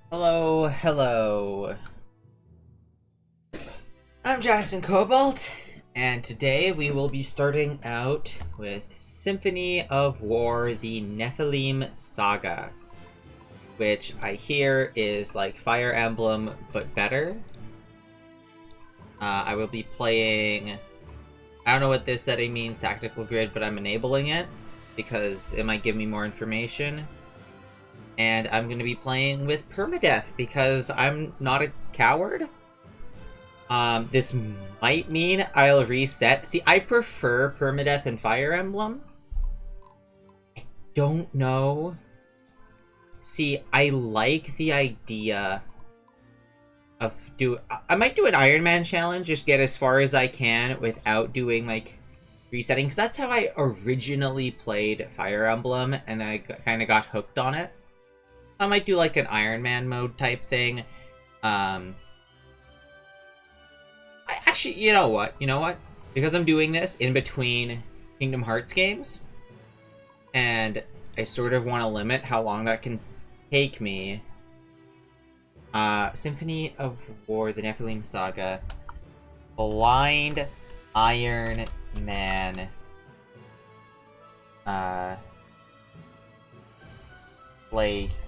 Hello, hello. I'm Jackson Cobalt, and today we will be starting out with Symphony of War, the Nephilim Saga, which I hear is like Fire Emblem, but better. I will be playing... I don't know what this setting means, Tactical Grid, but I'm enabling it, because it might give me more information. And I'm going to be playing with permadeath, because I'm not a coward. This might mean I'll reset. See, I prefer permadeath and Fire Emblem. I don't know. See, I like the idea of I might do an Iron Man challenge, just get as far as I can without doing, like, resetting. Because that's how I originally played Fire Emblem, and I kind of got hooked on it. I might do, like, an Iron Man mode type thing. Actually, you know what? Because I'm doing this in between Kingdom Hearts games, and I sort of want to limit how long that can take me. Symphony of War, the Nephilim Saga, Blind Iron Man, playthrough.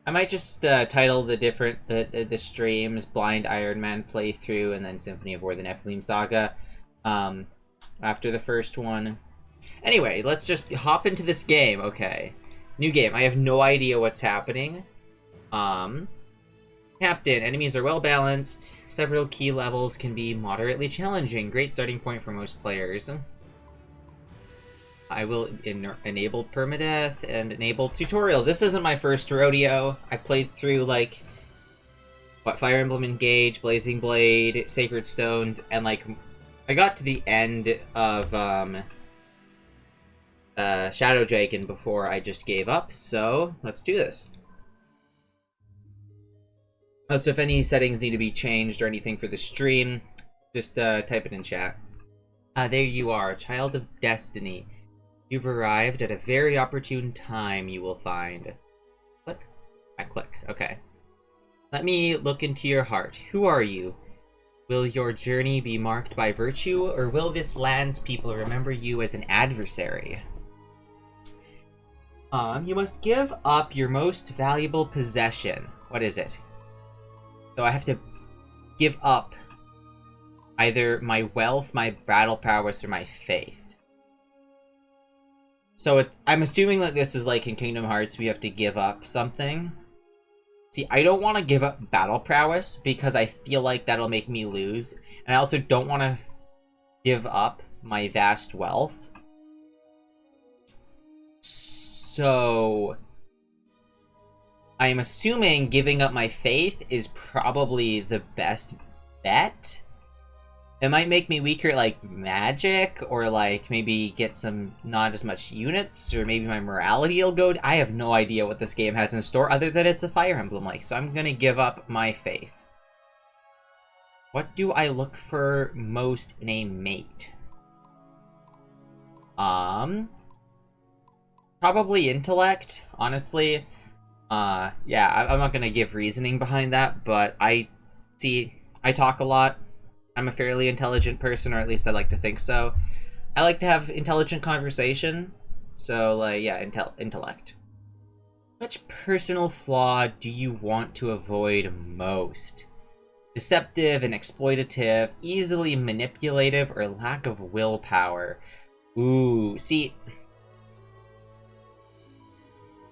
I might just title the streams Blind Iron Man playthrough and then Symphony of War, the Nephilim Saga after the first one. Anyway, let's just hop into this game. Okay. New game. I have no idea what's happening. Captain, enemies are well balanced. Several key levels can be moderately challenging. Great starting point for most players. I will enable permadeath and enable tutorials. This isn't my first rodeo. I played through, like, what, Fire Emblem Engage, Blazing Blade, Sacred Stones, and, like, I got to the end of Shadow Dragon before I just gave up, so let's do this. So if any settings need to be changed or anything for the stream, just type it in chat. There you are, Child of Destiny. You've arrived at a very opportune time, you will find. Click. I click. Okay. Let me look into your heart. Who are you? Will your journey be marked by virtue, or will this land's people remember you as an adversary? You must give up your most valuable possession. What is it? So I have to give up either my wealth, my battle prowess, or my faith. So I'm assuming that this is like in Kingdom Hearts, we have to give up something. See, I don't want to give up battle prowess because I feel like that'll make me lose. And I also don't want to give up my vast wealth. So I'm assuming giving up my faith is probably the best bet. It might make me weaker, like, magic, or, like, maybe get some not as much units, or maybe my morality will go... I have no idea what this game has in store, other than it's a Fire Emblem-like, so I'm gonna give up my faith. What do I look for most in a mate? Probably intellect, honestly. Yeah, I'm not gonna give reasoning behind that, but I talk a lot. I'm a fairly intelligent person, or at least I like to think so. I like to have intelligent conversation, so, like, yeah, intellect. Which personal flaw do you want to avoid most? Deceptive and exploitative, easily manipulative, or lack of willpower? Ooh, see...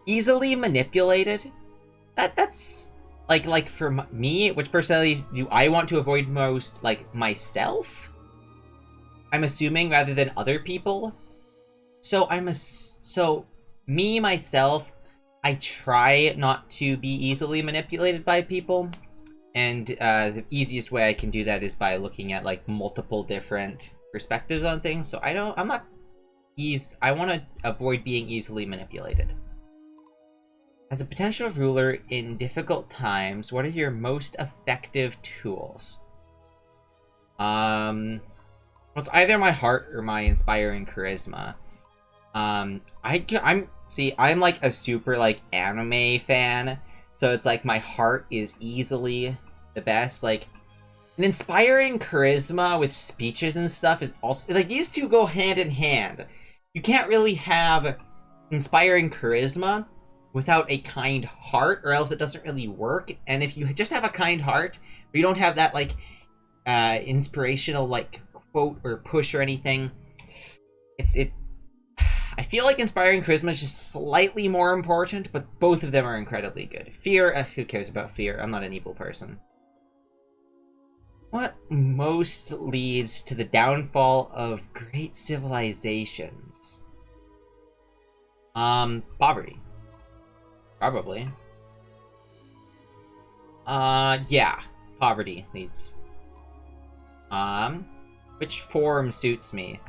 Easily manipulated? That's... Like for me, which personality do I want to avoid most? Like, myself? I'm assuming, rather than other people? So me, myself, I try not to be easily manipulated by people. And the easiest way I can do that is by looking at, like, multiple different perspectives on things. So I want to avoid being easily manipulated. As a potential ruler in difficult times, what are your most effective tools? What it's either my heart or my inspiring charisma. I'm like a super like anime fan, so it's like my heart is easily the best. Like an inspiring charisma with speeches and stuff is also like these two go hand in hand. You can't really have inspiring charisma without a kind heart, or else it doesn't really work. And if you just have a kind heart, but you don't have that like inspirational like quote or push or anything, I feel like inspiring charisma is just slightly more important, but both of them are incredibly good. Fear, who cares about fear? I'm not an evil person. What most leads to the downfall of great civilizations? Poverty. Probably. Yeah. Poverty leads. Which form suits me?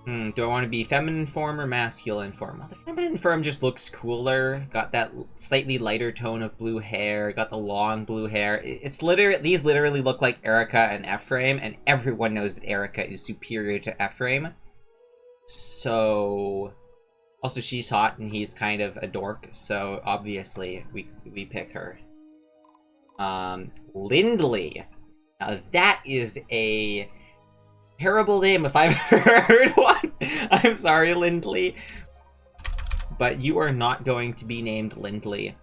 Do I want to be feminine form or masculine form? Well, the feminine form just looks cooler. Got that slightly lighter tone of blue hair. Got the long blue hair. These literally look like Erica and Ephraim, and everyone knows that Erica is superior to Ephraim. So, also she's hot and he's kind of a dork. So obviously we pick her. Lindley. Now that is a terrible name if I've ever heard one. I'm sorry, Lindley. But you are not going to be named Lindley.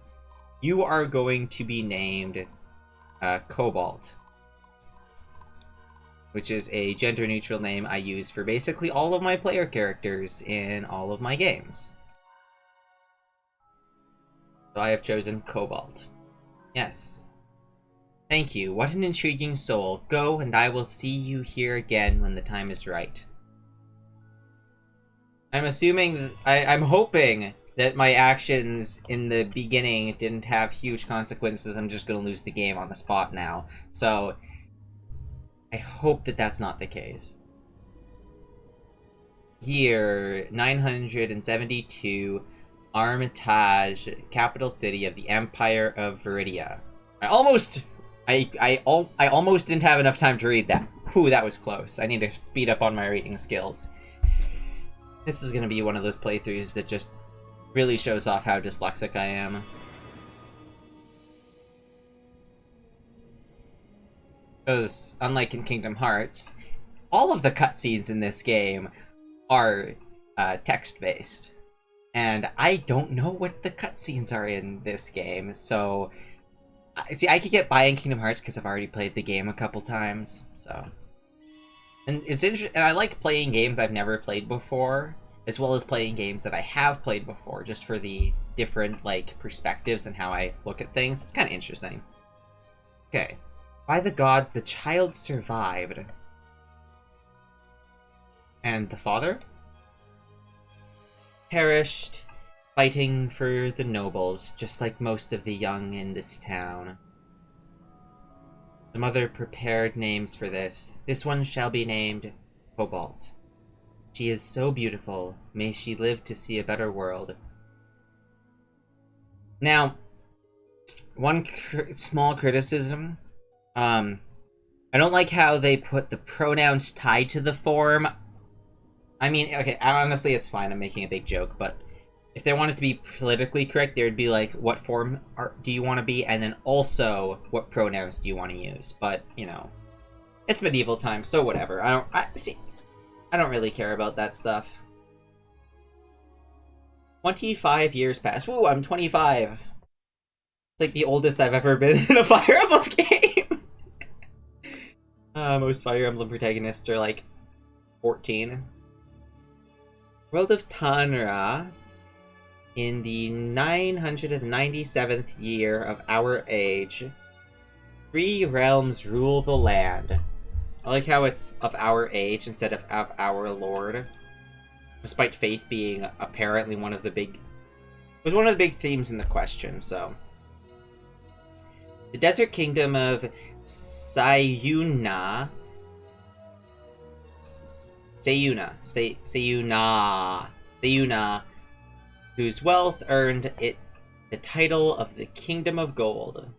You are going to be named Cobalt. Which is a gender-neutral name I use for basically all of my player characters in all of my games. So I have chosen Cobalt. Yes. Thank you. What an intriguing soul. Go, and I will see you here again when the time is right. I'm assuming... I'm hoping that my actions in the beginning didn't have huge consequences. I'm just gonna lose the game on the spot now. So, I hope that that's not the case. Year 972, Armitage, capital city of the Empire of Viridia. I almost didn't have enough time to read that. Whew, that was close. I need to speed up on my reading skills. This is gonna be one of those playthroughs that just really shows off how dyslexic I am. Because, unlike in Kingdom Hearts, all of the cutscenes in this game are text-based. And I don't know what the cutscenes are in this game, so... See, I could get by in Kingdom Hearts because I've already played the game a couple times, so... And it's interesting, and I like playing games I've never played before, as well as playing games that I have played before, just for the different, like, perspectives and how I look at things. It's kind of interesting. Okay. By the gods, the child survived. And the father? Perished, fighting for the nobles, just like most of the young in this town. The mother prepared names for this. This one shall be named Cobalt. She is so beautiful. May she live to see a better world. Now, one small criticism. I don't like how they put the pronouns tied to the form. I mean, okay, honestly, it's fine. I'm making a big joke, but if they wanted to be politically correct, there would be like, what form do you want to be, and then also, what pronouns do you want to use? But, you know, it's medieval times, so whatever. I don't really care about that stuff. 25 years pass. Woo, I'm 25. It's like the oldest I've ever been in a Fire Emblem game. Most Fire Emblem protagonists are like 14. World of Tanra. In the 997th year of our age, 3 realms rule the land. I like how it's of our age instead of our lord. Despite faith being apparently one of the big... It was one of the big themes in the question, so... The desert kingdom of Sayuna, whose wealth earned it the title of the Kingdom of Gold.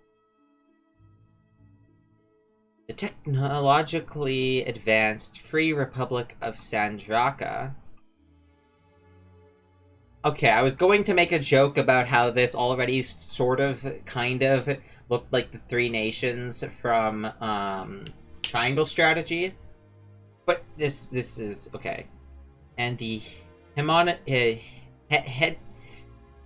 The technologically advanced Free Republic of Sandraka. Okay, I was going to make a joke about how this already sort of, kind of, looked like the Three Nations from, Triangle Strategy. But this is, okay. And the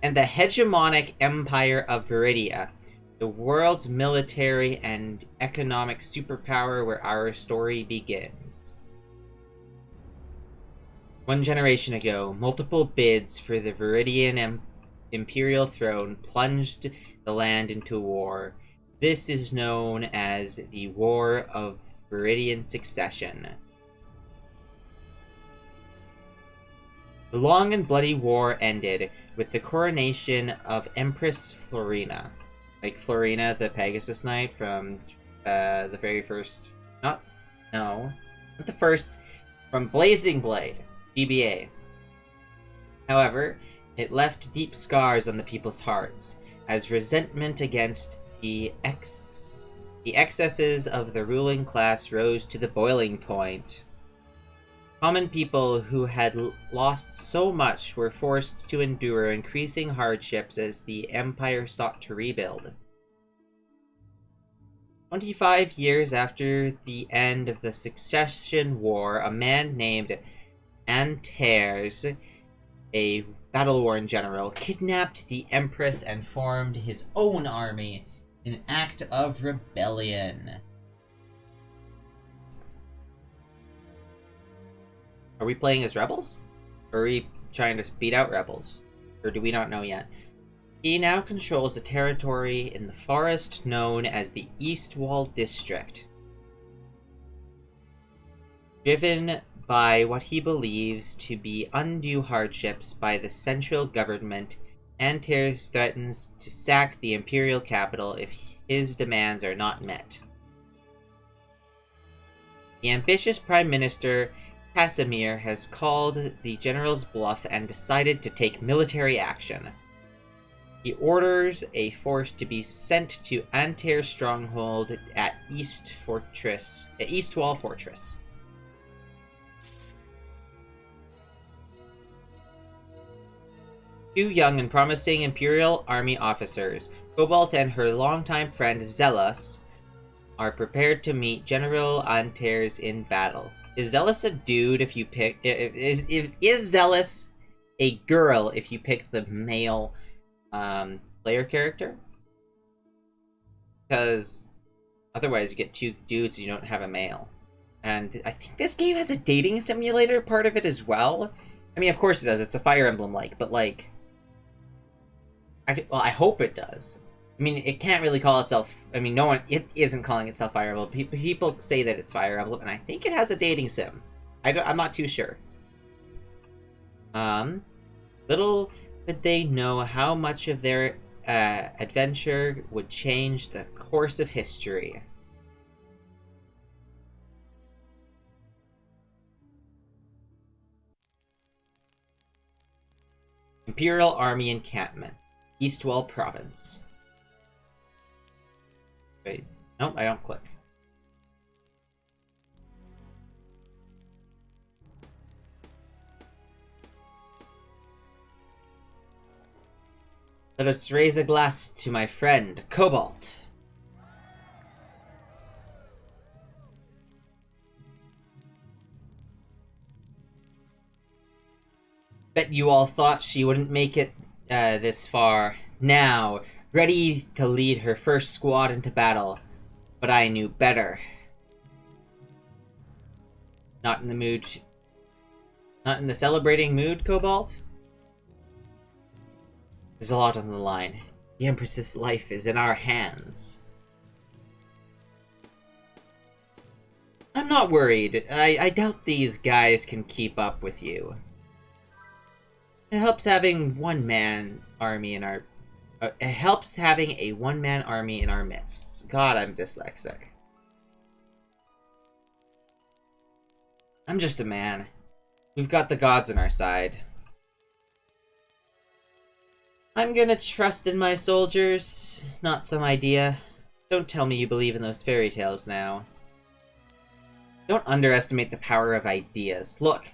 hegemonic empire of Viridia, the world's military and economic superpower where our story begins. One generation ago, multiple bids for the Viridian imperial throne plunged the land into war. This is known as the War of Viridian Succession. The long and bloody war ended with the coronation of Empress Florina. Like Florina, the Pegasus Knight from the very first... Not the first. From Blazing Blade, GBA. However, it left deep scars on the people's hearts, as resentment against the excesses of the ruling class rose to the boiling point. Common people who had lost so much were forced to endure increasing hardships as the Empire sought to rebuild. 25 years after the end of the Succession War, a man named Antares, a battle-worn general, kidnapped the Empress and formed his own army in an act of rebellion. Are we playing as rebels? Or are we trying to beat out rebels? Or do we not know yet? He now controls a territory in the forest known as the East Wall District. Driven by what he believes to be undue hardships by the central government, Antares threatens to sack the imperial capital if his demands are not met. The ambitious Prime Minister Casimir has called the general's bluff and decided to take military action. He orders a force to be sent to Antares' stronghold at East Wall Fortress. Two young and promising Imperial Army officers, Cobalt and her longtime friend Zealous, are prepared to meet General Antares in battle. Is Zealous a dude if you pick... Is Zealous a girl if you pick the male player character? Because otherwise you get two dudes and you don't have a male. And I think this game has a dating simulator part of it as well. I mean, of course it does. It's a Fire Emblem-like, but like... I hope it does. I mean, it can't really call itself... I mean, it isn't calling itself Fire Emblem. People say that it's Fire Emblem, and I think it has a dating sim. I'm not too sure. Little did they know how much of their adventure would change the course of history. Imperial Army Encampment, Eastwall Province. Wait, nope, I don't click. Let us raise a glass to my friend, Cobalt. Bet you all thought she wouldn't make it this far. Now, ready to lead her first squad into battle. But I knew better. Not in the mood... Not in the celebrating mood, Cobalt? There's a lot on the line. The Empress's life is in our hands. I'm not worried. I doubt these guys can keep up with you. It helps having one-man army in our... it helps having a one-man army in our midst. God, I'm dyslexic. I'm just a man. We've got the gods on our side. I'm gonna trust in my soldiers, not some idea. Don't tell me you believe in those fairy tales now. Don't underestimate the power of ideas. Look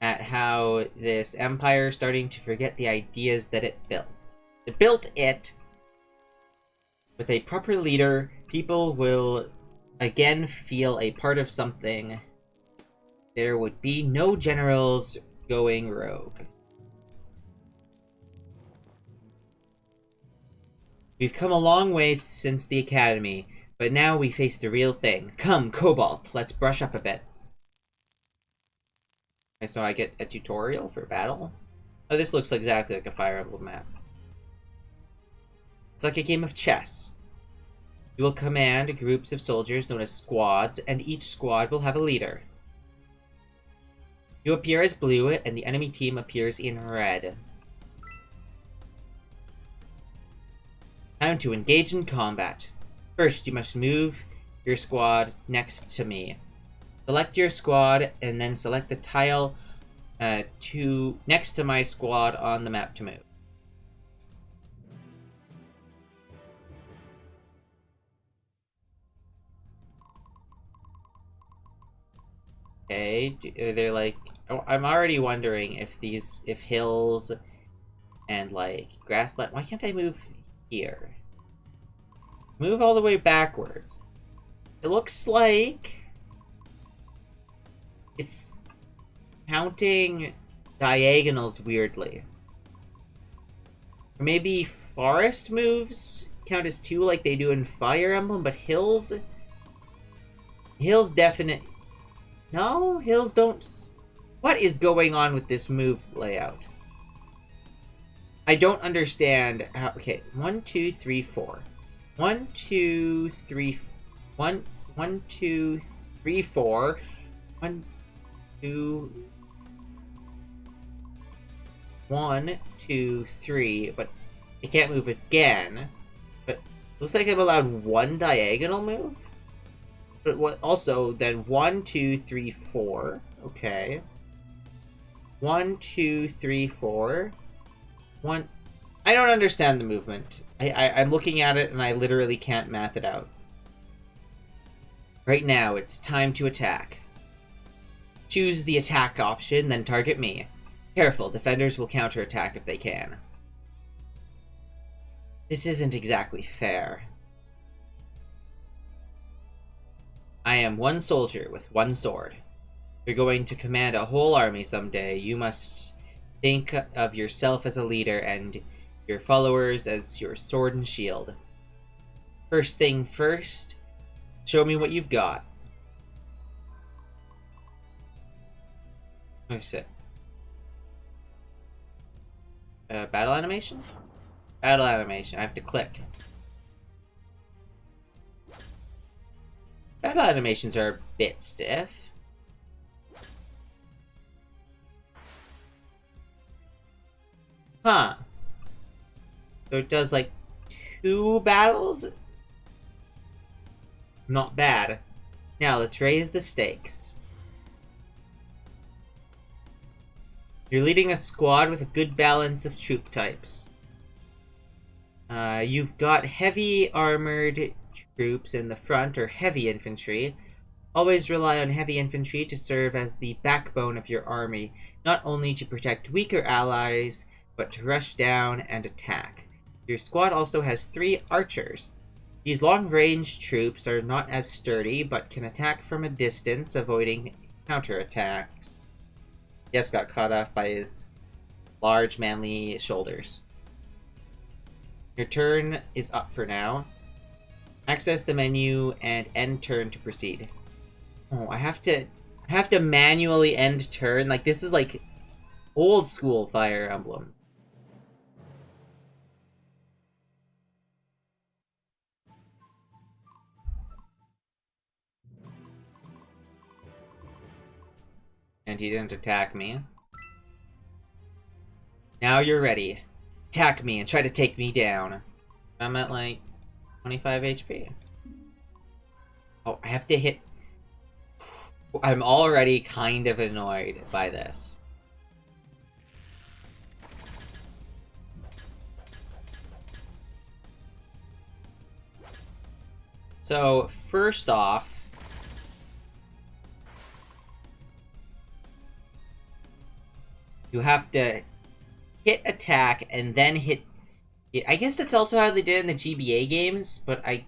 at how this empire is starting to forget the ideas that it built. It built it. With a proper leader, people will again feel a part of something. There would be no generals going rogue. We've come a long way since the academy, but now we face the real thing. Come, Cobalt, let's brush up a bit. Okay, so I get a tutorial for battle? Oh, this looks exactly like a Fire Emblem map. It's like a game of chess. You will command groups of soldiers known as squads, and each squad will have a leader. You appear as blue, and the enemy team appears in red. Time to engage in combat. First, you must move your squad next to me. Select your squad, and then select the tile next to my squad on the map to move. Okay, they're like... Oh, I'm already wondering if hills and, like, grassland... Why can't I move here? Move all the way backwards. It looks like... It's counting diagonals weirdly. Or maybe forest moves count as 2 like they do in Fire Emblem, but hills... Hills definite... No, hills don't... What is going on with this move layout? I don't understand how... Okay, 1, 2, 3, 4. 1, 2, 3... 1, 2, 3, 4. 1, 2... 1, 2, 3, but I can't move again. But looks like I'm allowed 1 diagonal move? But what also then 1, 2, 3, 4. Okay. 1, 2, 3, 4. 1. I don't understand the movement. I'm looking at it and I literally can't math it out. Right now, it's time to attack. Choose the attack option, then target me. Careful, defenders will counterattack if they can. This isn't exactly fair. I am 1 soldier with 1 sword. You're going to command a whole army someday. You must think of yourself as a leader and your followers as your sword and shield. First thing first, show me what you've got. What's it? Battle animation? Battle animation. I have to click. Battle animations are a bit stiff. Huh. So it does like 2 battles? Not bad. Now let's raise the stakes. You're leading a squad with a good balance of troop types. You've got heavy armored troops in the front, or heavy infantry. Always rely on heavy infantry to serve as the backbone of your army, not only to protect weaker allies, but to rush down and attack. Your squad also has 3 archers. These long-range troops are not as sturdy, but can attack from a distance, avoiding counterattacks. Just got caught off by his large, manly shoulders. Your turn is up for now. Access the menu and end turn to proceed. Oh, I have to manually end turn. Like, this is like old school Fire Emblem. And he didn't attack me. Now you're ready. Attack me and try to take me down. I'm at like 25 HP. Oh, I have to hit... I'm already kind of annoyed by this. So, first off, You have to hit attack and then hit... I guess that's also how they did it in the GBA games, but it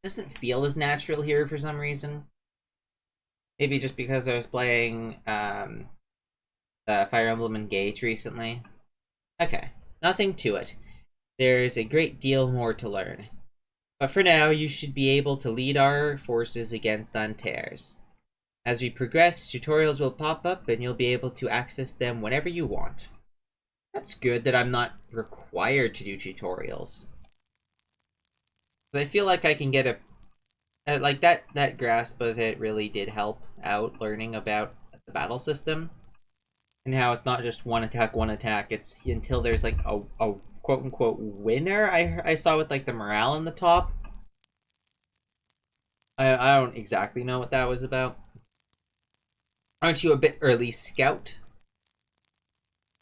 doesn't feel as natural here for some reason. Maybe just because I was playing Fire Emblem Engage recently. Okay, nothing to it. There's a great deal more to learn. But for now, you should be able to lead our forces against Antares. As we progress, tutorials will pop up and you'll be able to access them whenever you want. That's good that I'm not required to do tutorials. But I feel like I can get like that grasp of it really did help out learning about the battle system. And how it's not just one attack, it's until there's like a quote-unquote winner I saw with like the morale on the top. I don't exactly know what that was about. Aren't you a bit early, Scout?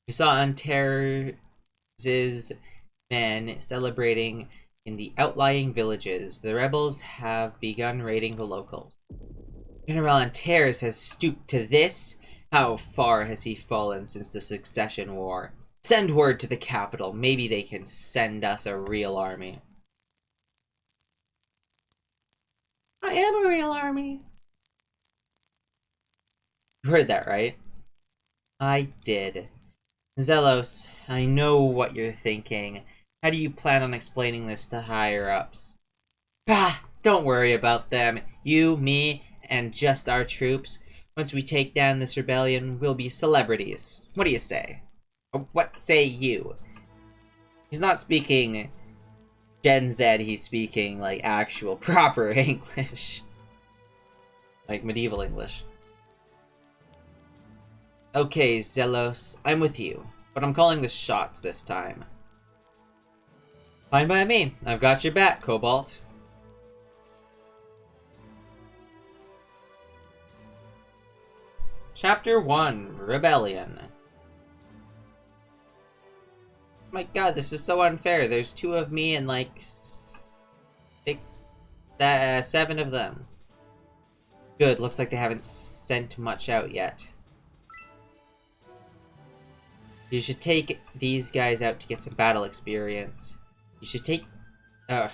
We saw Antares' men celebrating in the outlying villages. The rebels have begun raiding the locals. General Antares has stooped to this? How far has he fallen since the Succession War? Send word to the capital. Maybe they can send us a real army. I am a real army. You heard that, right? I did. Zelos, I know what you're thinking. How do you plan on explaining this to higher-ups? Bah! Don't worry about them. You, me, and just our troops. Once we take down this rebellion, we'll be celebrities. What do you say? Or what say you? He's not speaking Gen Z, he's speaking, like, actual, proper English. Like, medieval English. Okay, Zelos, I'm with you, but I'm calling the shots this time. Fine by me. I've got your back, Cobalt. Chapter 1, Rebellion. My god, this is so unfair. There's 2 of me and like 7 of them. Good, looks like they haven't sent much out yet. You should take these guys out to get some battle experience. You should take... I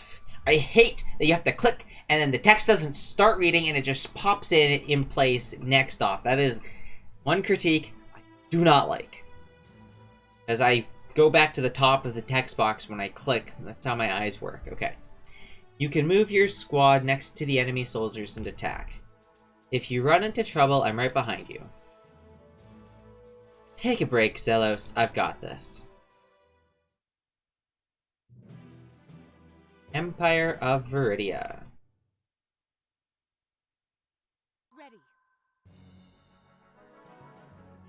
hate that you have to click and then the text doesn't start reading and it just pops in place next off. That is one critique I do not like. As I go back to the top of the text box when I click, that's how my eyes work. Okay. You can move your squad next to the enemy soldiers and attack. If you run into trouble, I'm right behind you. Take a break, Zelos. I've got this. Empire of Viridia. Ready.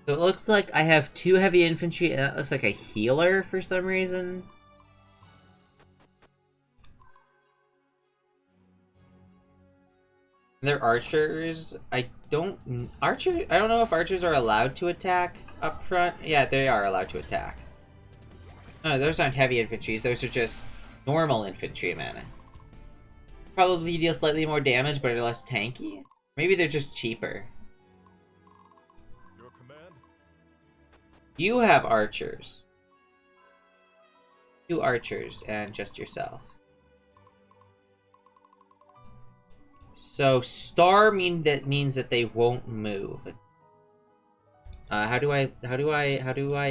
So it looks like I have 2 heavy infantry, and that looks like a healer for some reason. They're archers. I don't know if archers are allowed to attack up front. Yeah, they are allowed to attack. No, those aren't heavy infantries. Those are just normal infantrymen. Probably deal slightly more damage, but are less tanky. Maybe they're just cheaper. Your command? You have archers. 2 archers and just yourself. So star means that they won't move. How do I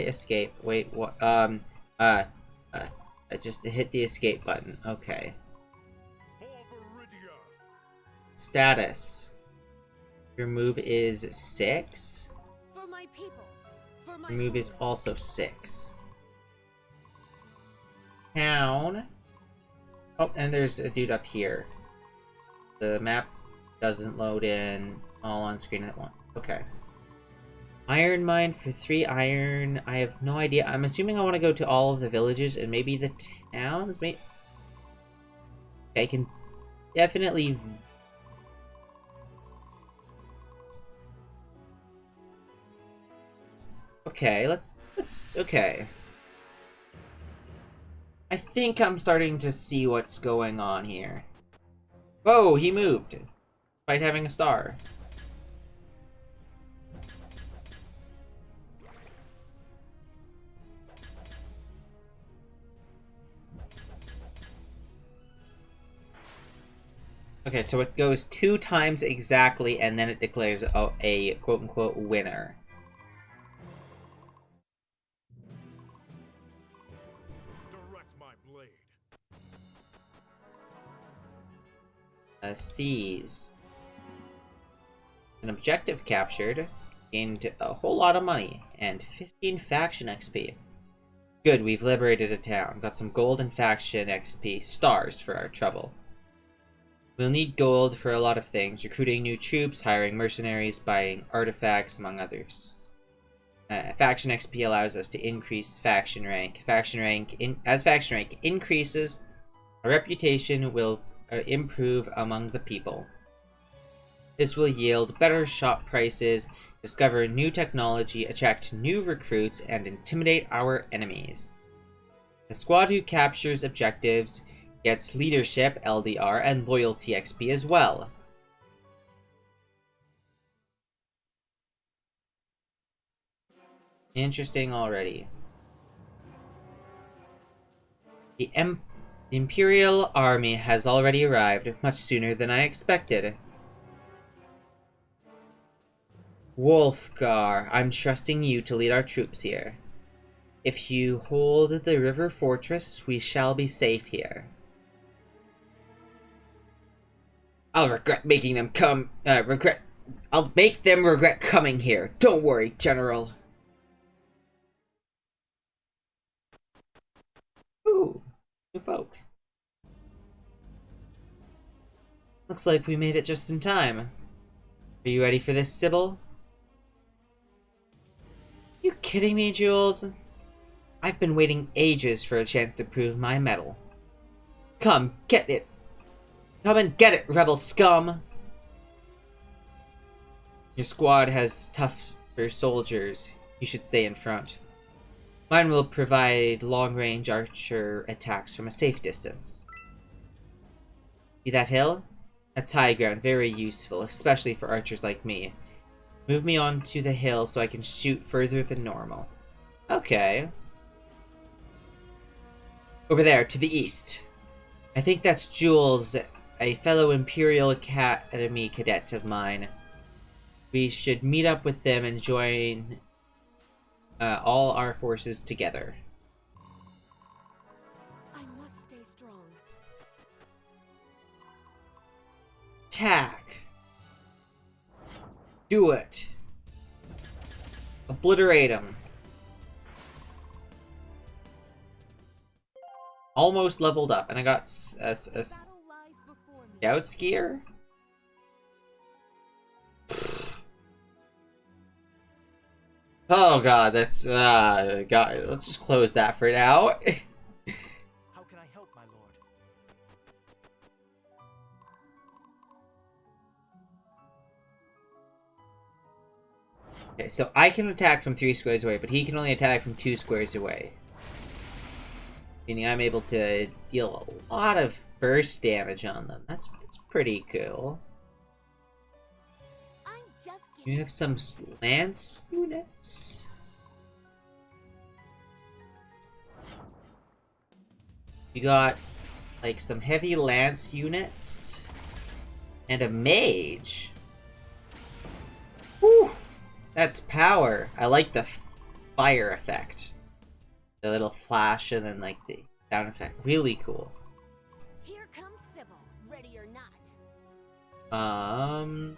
escape? Wait, what? I just hit the escape button. Okay. Status. Your move is 6. For my people. For my Your move is also 6. Town. Oh, and there's a dude up here. The map doesn't load in all on screen at once. Okay. Iron mine for 3 iron. I have no idea. I'm assuming I want to go to all of the villages and maybe the towns. Maybe I can definitely. Okay, let's okay. I think I'm starting to see what's going on here. Whoa, he moved. Despite having a star. Okay, so it goes 2 times exactly, and then it declares a quote-unquote winner. Direct my blade. Seize. An objective captured. Gained a whole lot of money, and 15 faction XP. Good, we've liberated a town. Got some gold and faction XP. Stars for our trouble. We'll need gold for a lot of things. Recruiting new troops, hiring mercenaries, buying artifacts, among others. Faction XP allows us to increase faction rank. As faction rank increases, our reputation will improve among the people. This will yield better shop prices, discover new technology, attract new recruits, and intimidate our enemies. The squad who captures objectives gets leadership, LDR, and loyalty XP as well. Interesting already. The Imperial Army has already arrived, much sooner than I expected. Wolfgar, I'm trusting you to lead our troops here. If you hold the river fortress, we shall be safe here. I'll make them regret coming here. Don't worry, General. Ooh, new folk. Looks like we made it just in time. Are you ready for this, Sybil? You kidding me, Jules? I've been waiting ages for a chance to prove my mettle. Come, get it! Come and get it, rebel scum! Your squad has tougher soldiers. You should stay in front. Mine will provide long-range archer attacks from a safe distance. See that hill? That's high ground, very useful, especially for archers like me. Move me onto the hill so I can shoot further than normal. Okay. Over there, to the east. I think that's Jules, a fellow Imperial Academy cadet of mine. We should meet up with them and join all our forces together. I must stay strong. Attack! Do it! Obliterate him. Almost leveled up, and I got a Battle lies before me. scout skier? Oh god, that's god, let's just close that for now. How can I help, my lord? Okay, so I can attack from 3 squares away, but he can only attack from 2 squares away. Meaning I'm able to deal a lot of burst damage on them. That's pretty cool. I'm just You have some lance units? You got, like, some heavy lance units? And a mage? Whew! That's power. I like the fire effect. The little flash and then, like, the sound effect. Really cool. Here comes Sybil, ready or not.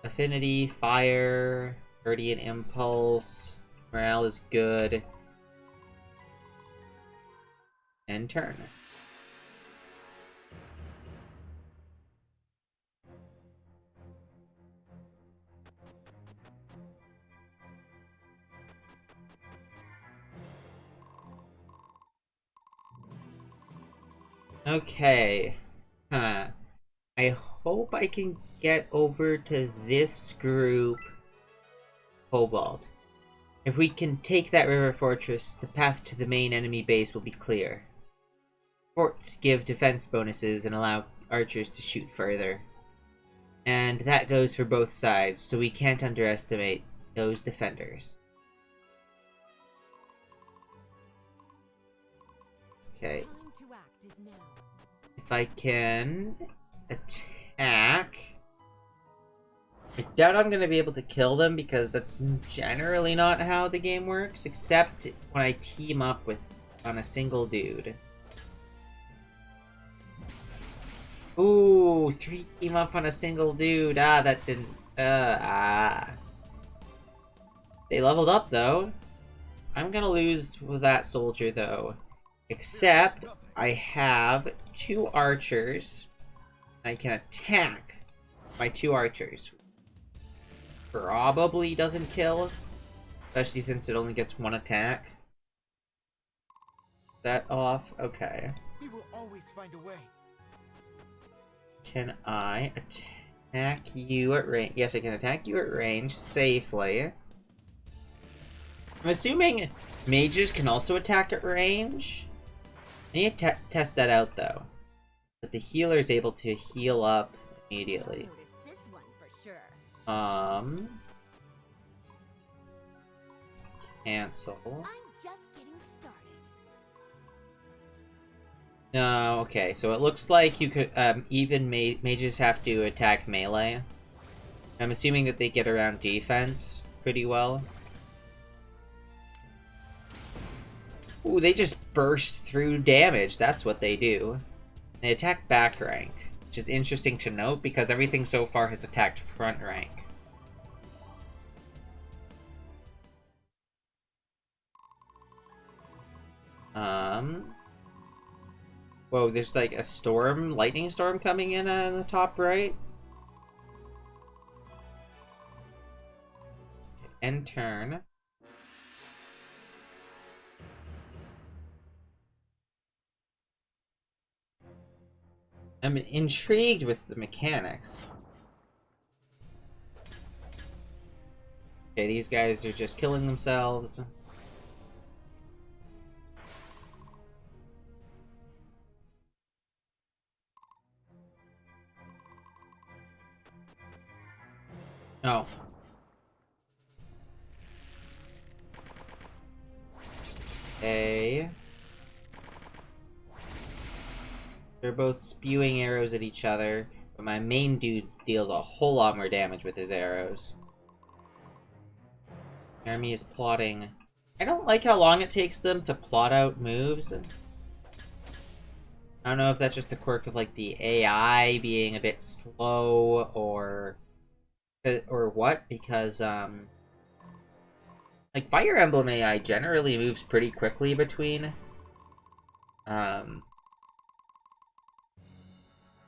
Affinity, fire, Guardian Impulse, morale is good. And turn. Okay. Huh. I hope I can get over to this group. Cobalt. If we can take that river fortress, the path to the main enemy base will be clear. Forts give defense bonuses and allow archers to shoot further. And that goes for both sides, so we can't underestimate those defenders. Okay. Time to act is now. If I can attack. I doubt I'm going to be able to kill them because that's generally not how the game works, except when I team up with on a single dude. Ooh, 3 team up on a single dude. Ah, that didn't... They leveled up, though. I'm gonna lose with that soldier, though. Except, I have 2 archers. I can attack my 2 archers. Probably doesn't kill. Especially since it only gets 1 attack. That off? Okay. We will always find a way. Can I attack you at range? Yes, I can attack you at range safely. I'm assuming mages can also attack at range. I need to test that out, though. But the healer is able to heal up immediately. Notice this one for sure. Cancel. I'm just getting started. No, okay, so it looks like you could, even mages have to attack melee. I'm assuming that they get around defense pretty well. Ooh, they just burst through damage, that's what they do. They attack back rank, which is interesting to note because everything so far has attacked front rank. Whoa, there's like a storm, lightning storm coming in on the top right. End turn. I'm intrigued with the mechanics. Okay, these guys are just killing themselves. Oh. Okay. They're both spewing arrows at each other, but my main dude deals a whole lot more damage with his arrows. Army is plotting. I don't like how long it takes them to plot out moves. I don't know if that's just the quirk of like the AI being a bit slow or what, because like Fire Emblem AI generally moves pretty quickly between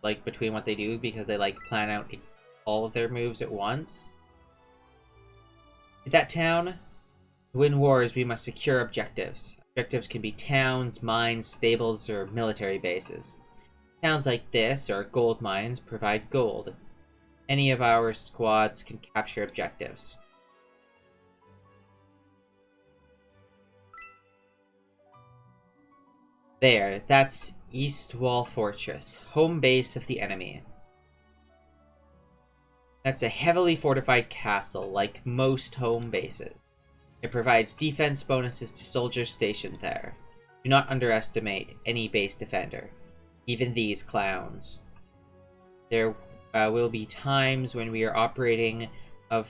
like between what they do because they like plan out all of their moves at once. That town, to win wars, we must secure objectives. Objectives can be towns, mines, stables, or military bases. Towns like this, or gold mines, provide gold. Any of our squads can capture objectives. There, that's East Wall Fortress, home base of the enemy. That's a heavily fortified castle, like most home bases. It provides defense bonuses to soldiers stationed there. Do not underestimate any base defender, even these clowns. There will be times when we are operating out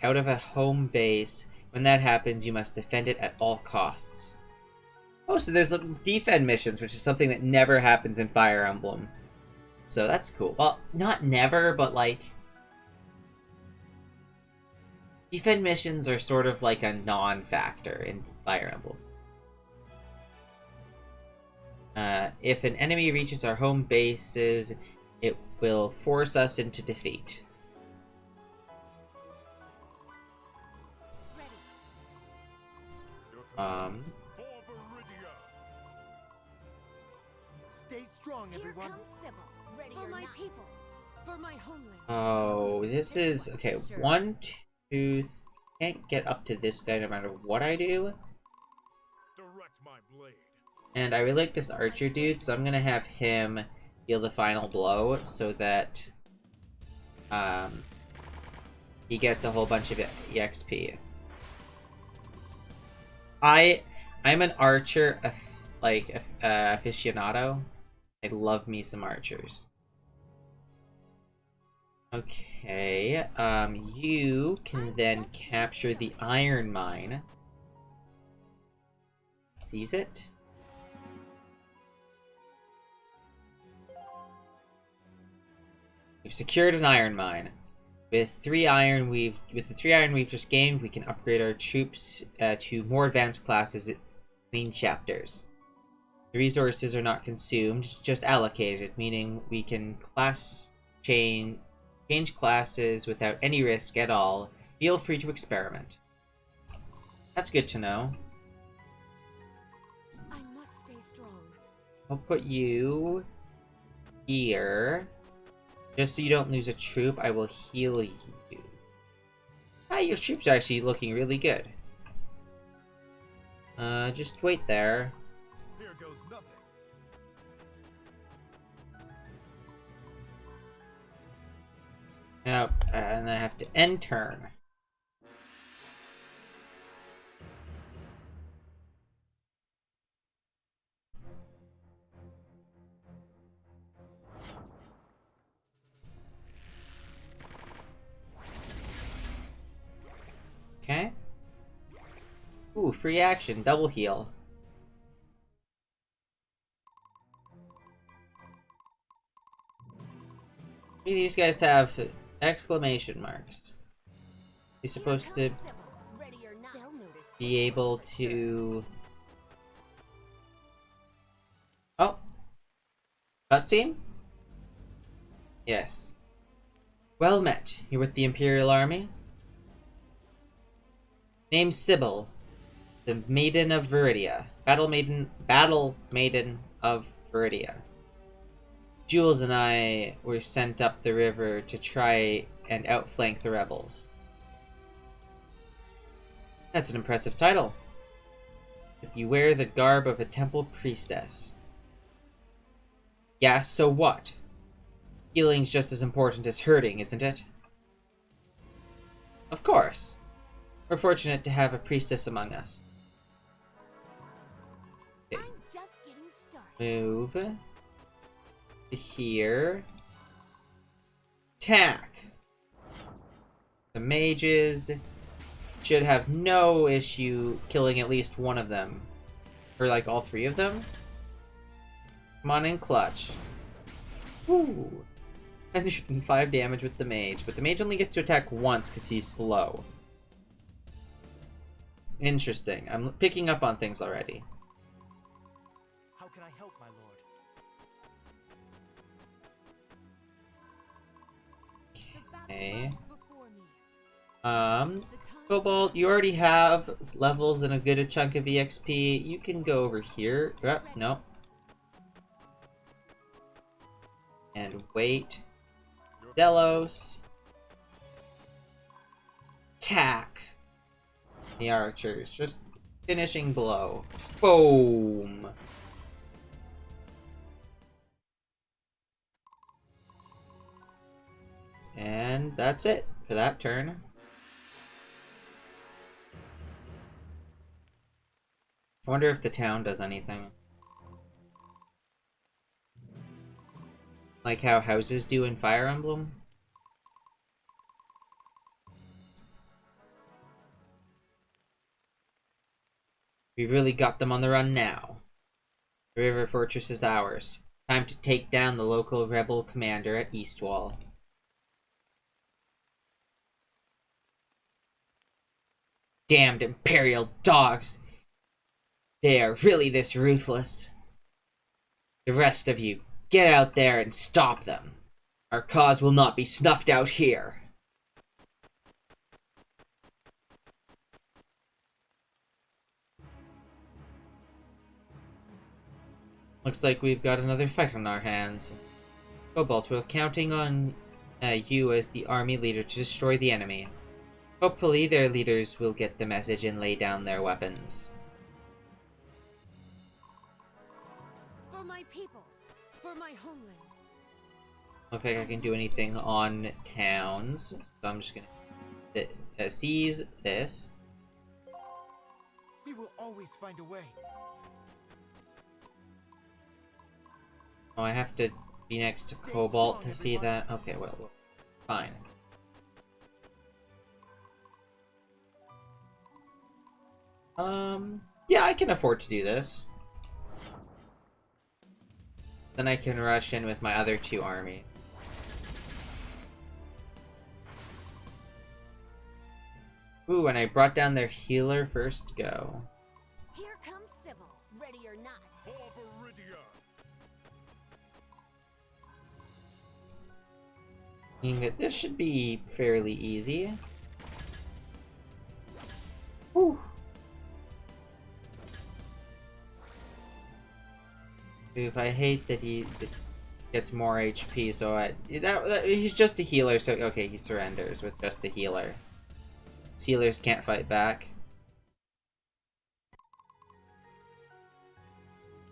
of a home base. When that happens, you must defend it at all costs. Oh, so there's defend missions, which is something that never happens in Fire Emblem. So that's cool. Well, not never, but like... defend missions are sort of like a non-factor in Fire Emblem. If an enemy reaches our home bases, it will force us into defeat. Stay strong, Here everyone. comes Sybil, ready for my people, for my homeland. Oh, this is... okay, 1, 2... can't get up to this guy no matter what I do. Direct my blade. And I really like this archer dude, so I'm gonna have him deal the final blow so that he gets a whole bunch of EXP. I'm an archer aficionado. I love me some archers. Okay, you can then capture the iron mine. Seize it. We've secured an iron mine. With the 3 iron we've just gained, we can upgrade our troops to more advanced classes between chapters. The resources are not consumed, just allocated, meaning we can change classes without any risk at all. Feel free to experiment. That's good to know. I must stay strong. I'll put you here. Just so you don't lose a troop, I will heal you. Ah, your troops are actually looking really good. Just wait there. Here goes nothing. Now, and I have to end turn. Okay. Ooh, free action, double heal. These guys have exclamation marks. You're supposed to be able to... Oh! Cutscene? Yes. Well met. You're with the Imperial Army? Name's Sybil, the Maiden of Viridia. Battle Maiden of Viridia. Jules and I were sent up the river to try and outflank the rebels. That's an impressive title. If you wear the garb of a temple priestess. Yeah, so what? Healing's just as important as hurting, isn't it? Of course. We're fortunate to have a priestess among us. Okay. I'm just getting started. Move to here. Attack! The mages should have no issue killing at least one of them. Or like all 3 of them. Come on in, clutch. Woo! 105 damage with the mage, but the mage only gets to attack once because he's slow. Interesting. I'm picking up on things already. How can I help, my lord? Okay. Cobalt, you already have levels and a good chunk of EXP. You can go over here. No. And wait. Delos. Attack. The archers. Just finishing blow. Boom. And that's it for that turn. I wonder if the town does anything. Like how houses do in Fire Emblem? We've really got them on the run now. The river fortress is ours. Time to take down the local rebel commander at Eastwall. Damned Imperial dogs! They are really this ruthless. The rest of you, get out there and stop them. Our cause will not be snuffed out here. Looks like we've got another fight on our hands. Cobalt, we're counting on you as the army leader to destroy the enemy. Hopefully their leaders will get the message and lay down their weapons. For my people, for my homeland. Don't think I can do anything on towns, so I'm just gonna seize this. We will always find a way. Oh, I have to be next to Cobalt to see that. Okay, well. Fine. Yeah, I can afford to do this. Then I can rush in with my other 2 army. Ooh, and I brought down their healer first go. Here comes Sybil, ready or not. Meaning that this should be fairly easy. Whew. Oof, I hate that he gets more HP, so he's just a healer, so okay, he surrenders with just the healer. Healers can't fight back.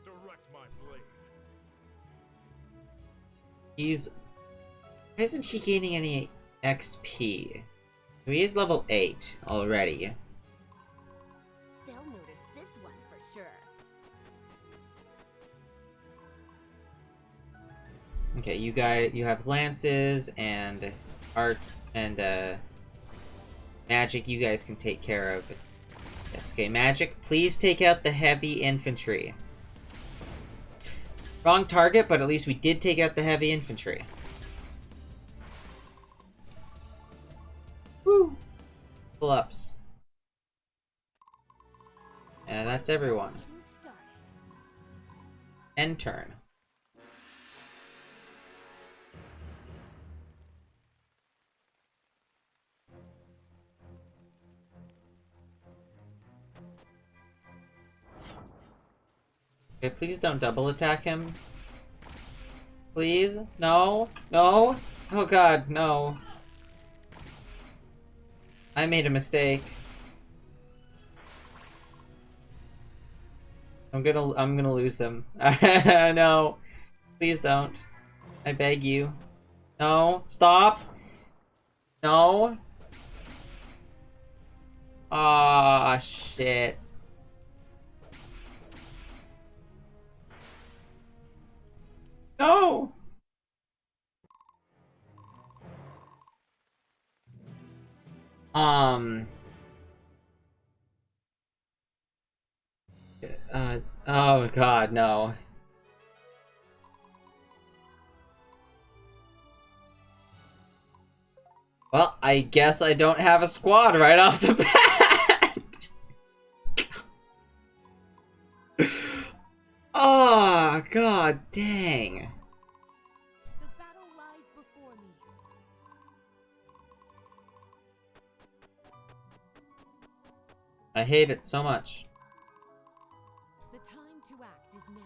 Direct my blade. Why isn't he gaining any XP? He is level 8 already. They'll notice this one for sure. Okay, you have lances and art and magic. You guys can take care of it. Yes, okay, magic. Please take out the heavy infantry. Wrong target, but at least we did take out the heavy infantry. Woo! Pull-ups. And that's everyone. End turn. Okay, please don't double attack him. Please? No? No? Oh god, no. I made a mistake. I'm gonna lose him. No. Please don't. I beg you. No. Stop! No. Ah, shit. No! Oh god, no. Well, I guess I don't have a squad right off the bat! Oh, god dang. The battle lies before me. I hate it so much. The time to act is now.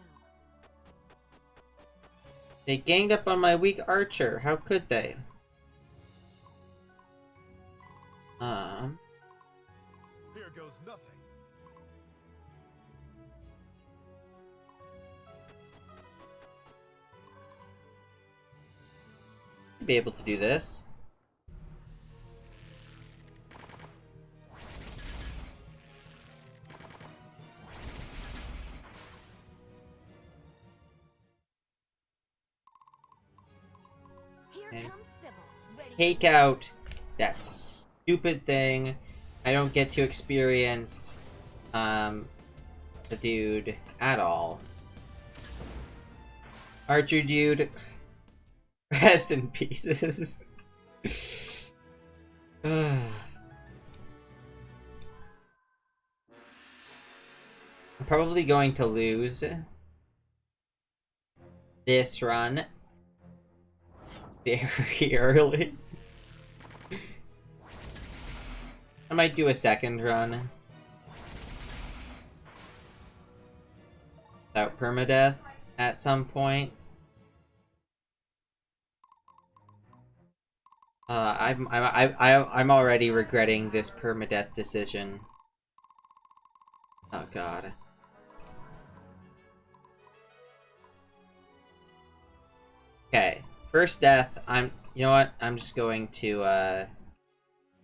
They ganged up on my weak archer. How could they? Here goes nothing. Be able to do this. Here Okay. comes Sybil, ready. Take out that stupid thing. I don't get to experience the dude at all. Archer dude, rest in pieces. I'm probably going to lose this run very early. I might do a second run without permadeath at some point. I'm already regretting this permadeath decision. Oh god. Okay, first death. You know what? I'm just going to I'm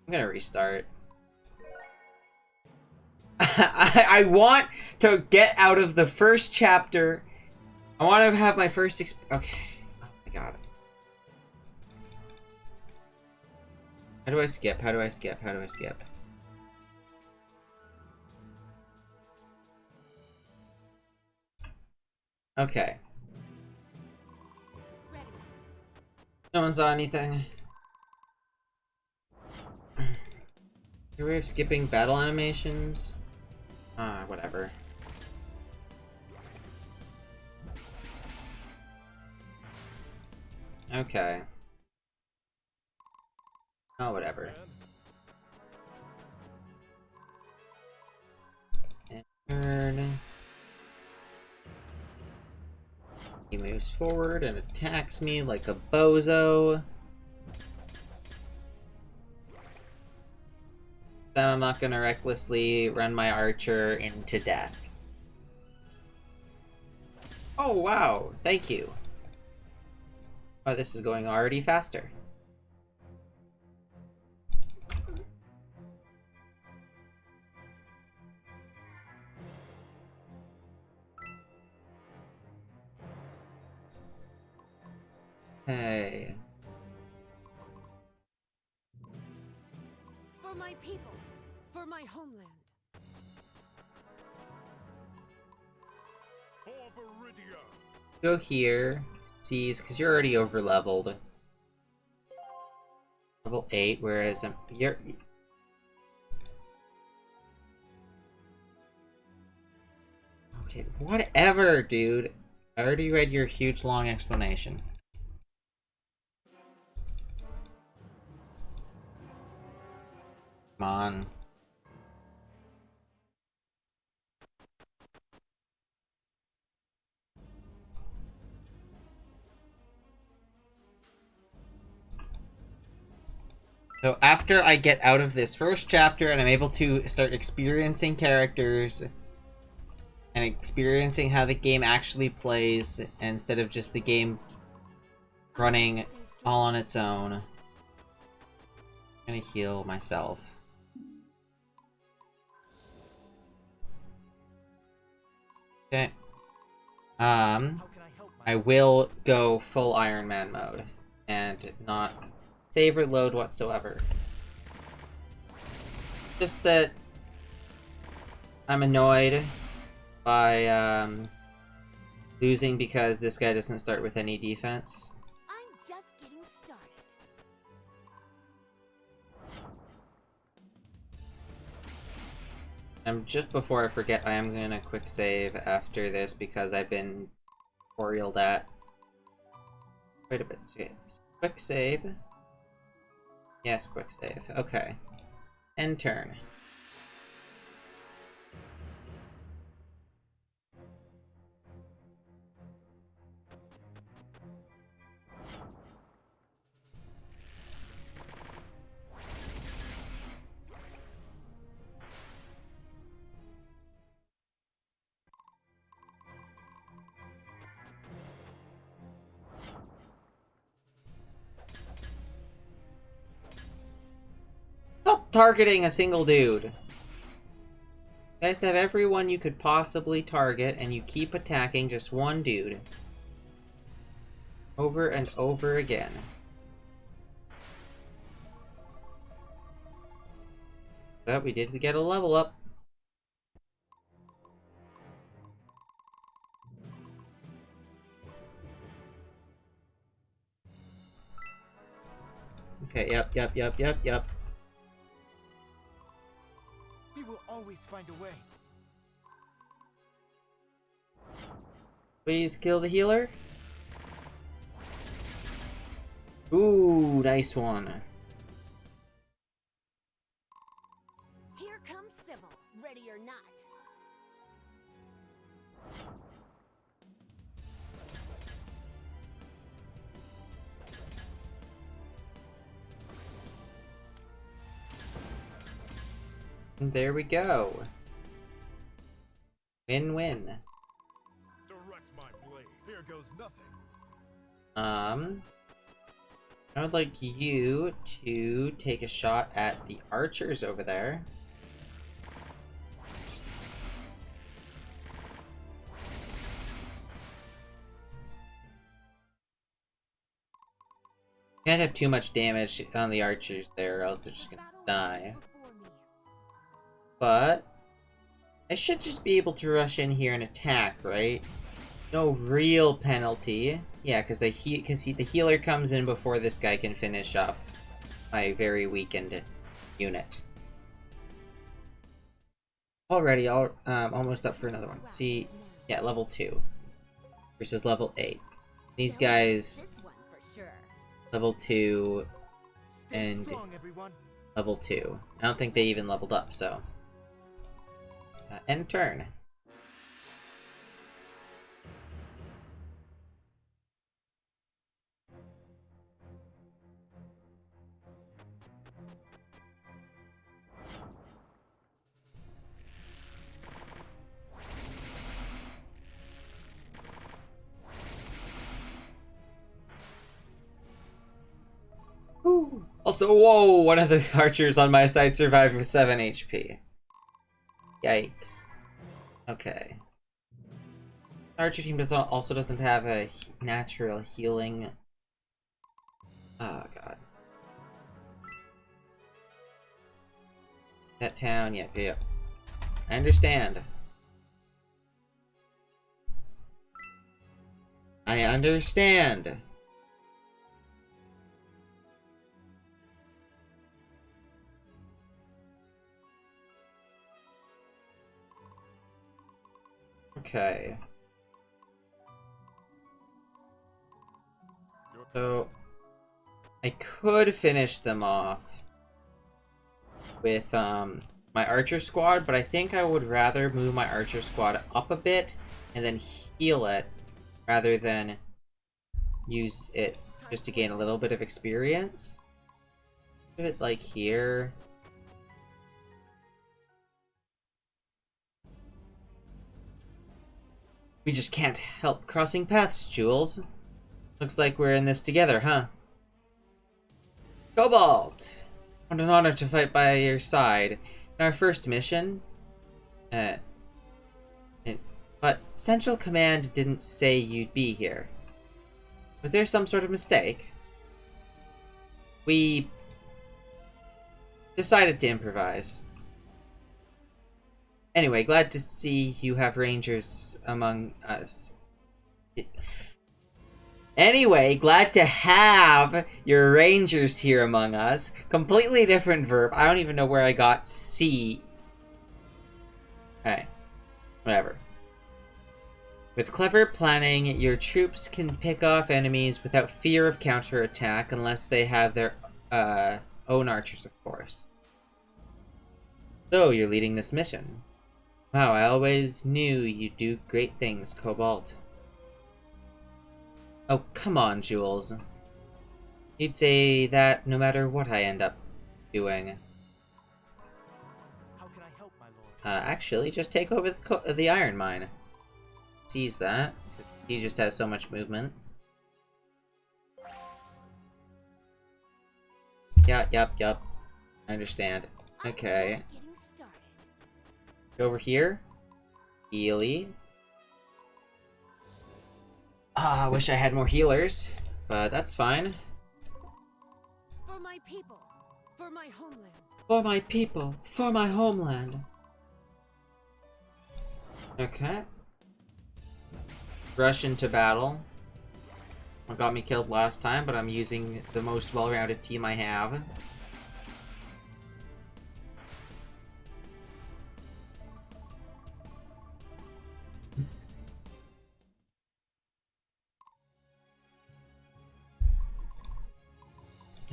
gonna restart. I want to get out of the first chapter. I want to have my first okay. Oh my god. How do I skip? How do I skip? How do I skip? Okay. Ready. No one saw anything. Your way of skipping battle animations? Whatever. Okay. Oh, whatever. And turn. He moves forward and attacks me like a bozo. Then I'm not gonna recklessly run my archer into death. Oh, wow. Thank you. Oh, this is going already faster. Hey. For my people. For my homeland. For Viridia. Go here. Seize, because you're already over leveled. Level 8, whereas you're... Okay, whatever, dude. I already read your huge long explanation. Come on. So after I get out of this first chapter and I'm able to start experiencing characters and experiencing how the game actually plays instead of just the game running all on its own, I'm gonna heal myself. Okay. How can I help my I will go full Iron Man mode and not save or load whatsoever. Just that I'm annoyed by losing because this guy doesn't start with any defense. I'm just getting started. And just before I forget, I am gonna quick save after this because I've been tutorialed at quite a bit. So, yes. Quick save. Yes, quick save. Okay. End turn. Stop targeting a single dude. You guys have everyone you could possibly target, and you keep attacking just one dude. Over and over again. But we did get a level up. Okay, yep. He will always find a way. Please kill the healer. Ooh, nice one. Here comes Sybil. Ready or not. And there we go. Win-win. Direct my blade. Here goes nothing. I would like you to take a shot at the archers over there. Can't have too much damage on the archers there, or else they're just gonna die. But I should just be able to rush in here and attack, right? No real penalty. Yeah, because the healer comes in before this guy can finish off my very weakened unit. Already, almost up for another one. See, yeah, level 2 versus level 8. These guys, level 2 and level 2. I don't think they even leveled up, so. End turn. Also, whoa! One of the archers on my side survived with 7 HP. Yikes. Okay. Archer team also doesn't have a natural healing. Oh god. That town, yep. I understand. I understand. Okay. So I could finish them off with my archer squad, but I think I would rather move my archer squad up a bit and then heal it rather than use it just to gain a little bit of experience. Put it like here. We just can't help crossing paths, Jules. Looks like we're in this together, huh? Cobalt! What an honor to fight by your side. In our first mission, but Central Command didn't say you'd be here. Was there some sort of mistake? We decided to improvise. Anyway, glad to see you have rangers among us. Anyway, glad to have your rangers here among us. Completely different verb. I don't even know where I got C. Hey, whatever. With clever planning, your troops can pick off enemies without fear of counterattack, unless they have their own archers, of course. So, you're leading this mission. Wow, I always knew you'd do great things, Cobalt. Oh, come on, Jules. You'd say that no matter what I end up doing. How can I help, my lord? Actually, just take over the iron mine. Seize that. He just has so much movement. Yeah, yup. I understand. Okay. Go over here. Healy. Ah, I wish I had more healers, but that's fine. For my people, for my homeland. For my people, for my homeland. Okay. Rush into battle. What got me killed last time, but I'm using the most well-rounded team I have.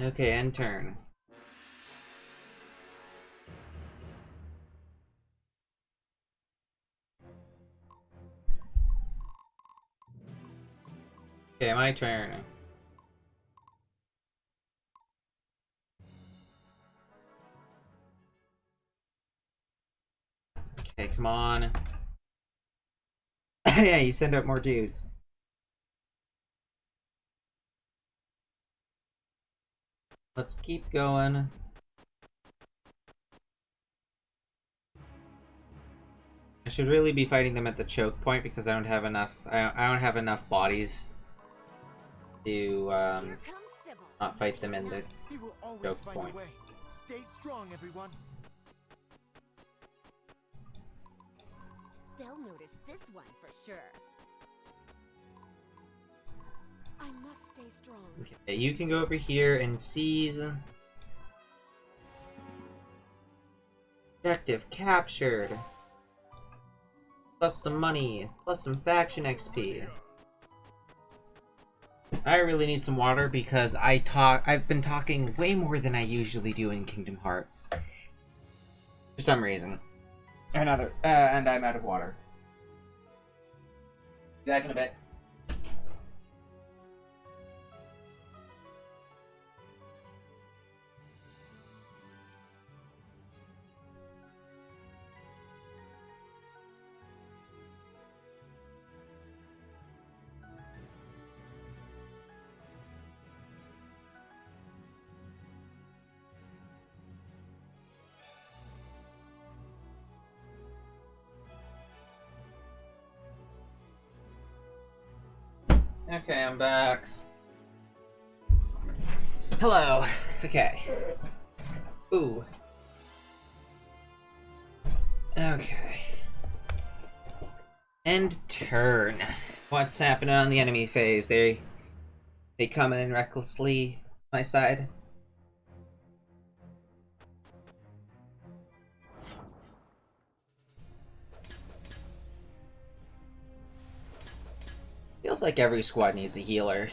Okay, end turn. Okay, my turn. Okay, come on. Yeah, you send out more dudes. Let's keep going. I should really be fighting them at the choke point because I don't have enough. I don't have enough bodies to Here comes Sybil. not fight them in the He will always choke find point. a way. Stay strong, everyone. They'll notice this one for sure. I must stay strong. Okay, you can go over here and seize. Objective captured. Plus some money. Plus some faction XP. I really need some water because I've been talking way more than I usually do in Kingdom Hearts. For some reason. Or another. And I'm out of water. Be back in a bit. Okay, I'm back. Hello. Okay. Ooh. Okay. End turn. What's happening on the enemy phase? They coming in recklessly my side. Feels like every squad needs a healer.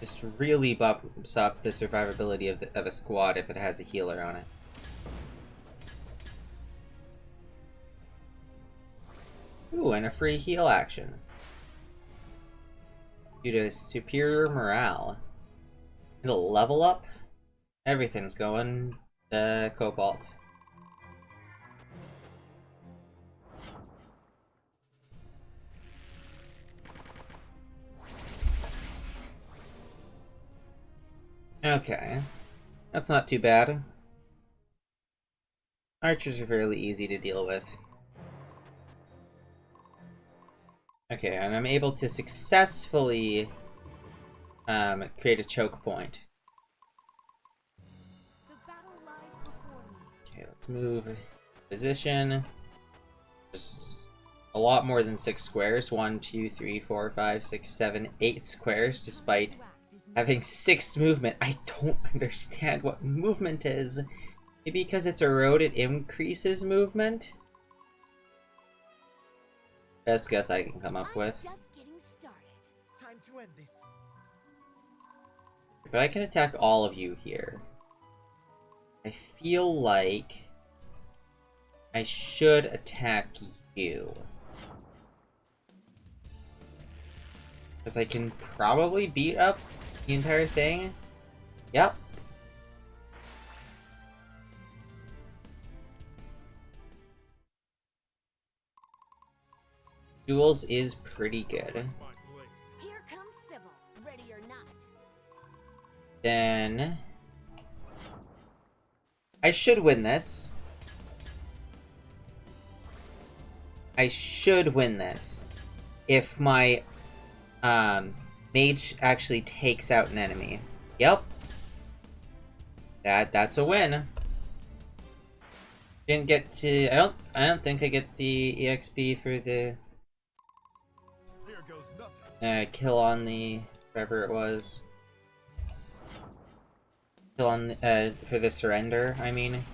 Just really bumps up the survivability of a squad if it has a healer on it. Ooh, and a free heal action. Due to superior morale. It'll level up. Everything's going Cobalt. Okay. That's not too bad. Archers are fairly easy to deal with. Okay, and I'm able to successfully create a choke point. The battle lies before me. Okay, let's move position. Just a lot more than 6 squares. 1, 2, 3, 4, 5, 6, 7, 8 squares, despite having 6 movement. I don't understand what movement is. Maybe because it's a road, it increases movement? Best guess I can come up with. Just getting started. Time to end this. But I can attack all of you here. I feel like I should attack you. Because I can probably beat up the entire thing. Yep. Duels is pretty good. Here comes Sybil, ready or not. Then I should win this. I should win this if my mage actually takes out an enemy. Yep. That's a win. Didn't get to I don't think I get the EXP for the Here goes nothing. kill on the whatever it was. Kill on the, for the surrender, I mean.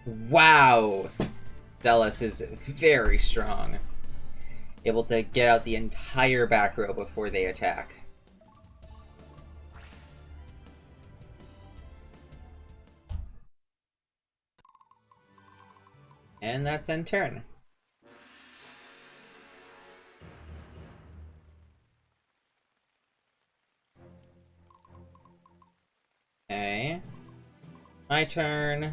Wow! Zealous is very strong. Able to get out the entire back row before they attack. And that's end turn. Okay. My turn.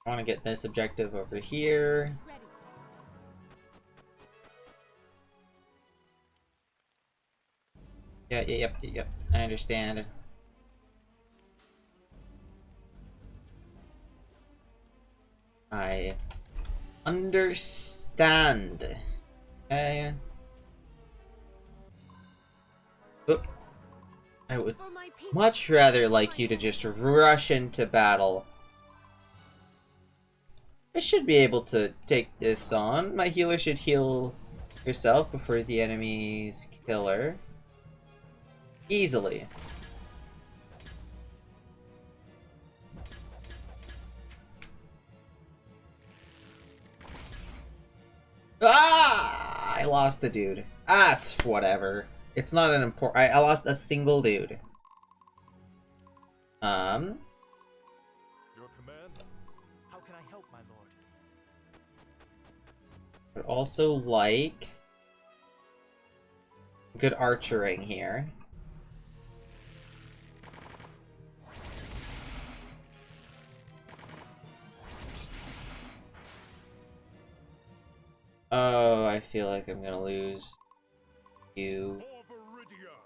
I want to get this objective over here. Ready. Yep. I understand. I understand. Okay. Oop. I would For my people. much rather like you to just rush into battle. I should be able to take this on. My healer should heal herself before the enemy's killer. Easily. Ah! I lost the dude. Ah, it's whatever. It's not an important. I lost a single dude. Your command? How can I help, my lord? But also like good archering here. Oh, I feel like I'm gonna lose you.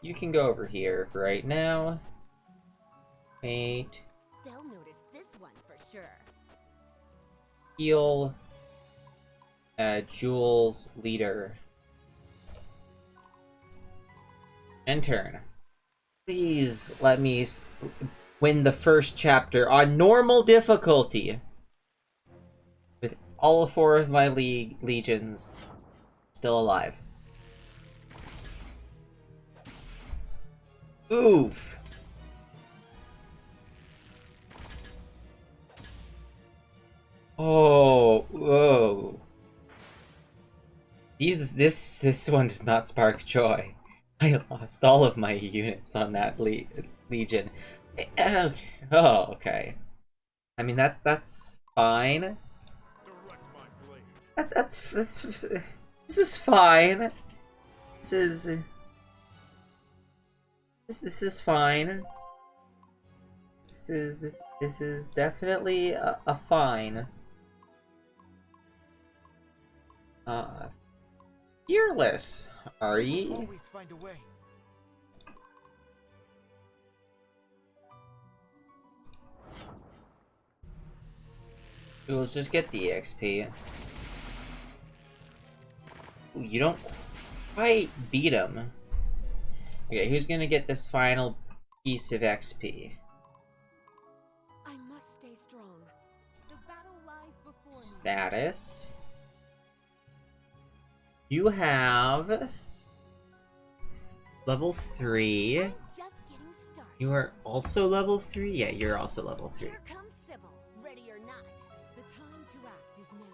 You can go over here for right now. Wait. They'll notice this one for sure. Heal. Jules leader. And turn. Please let me win the first chapter on normal difficulty. With all 4 of my legions still alive. Oof. Oh, whoa. This one does not spark joy. I lost all of my units on that legion. Oh, okay. I mean that's fine. That's this is fine. This is fine. This is definitely a fine. Fearless, are ye? Always find a way. We'll just get the XP. Ooh, you don't quite beat him. Okay, who's gonna get this final piece of XP? I must stay strong. The battle lies before me. Status. You have level 3. I'm just getting started. You are also level 3? Yeah, you're also level 3. Here comes Sybil, ready or not. The time to act is now.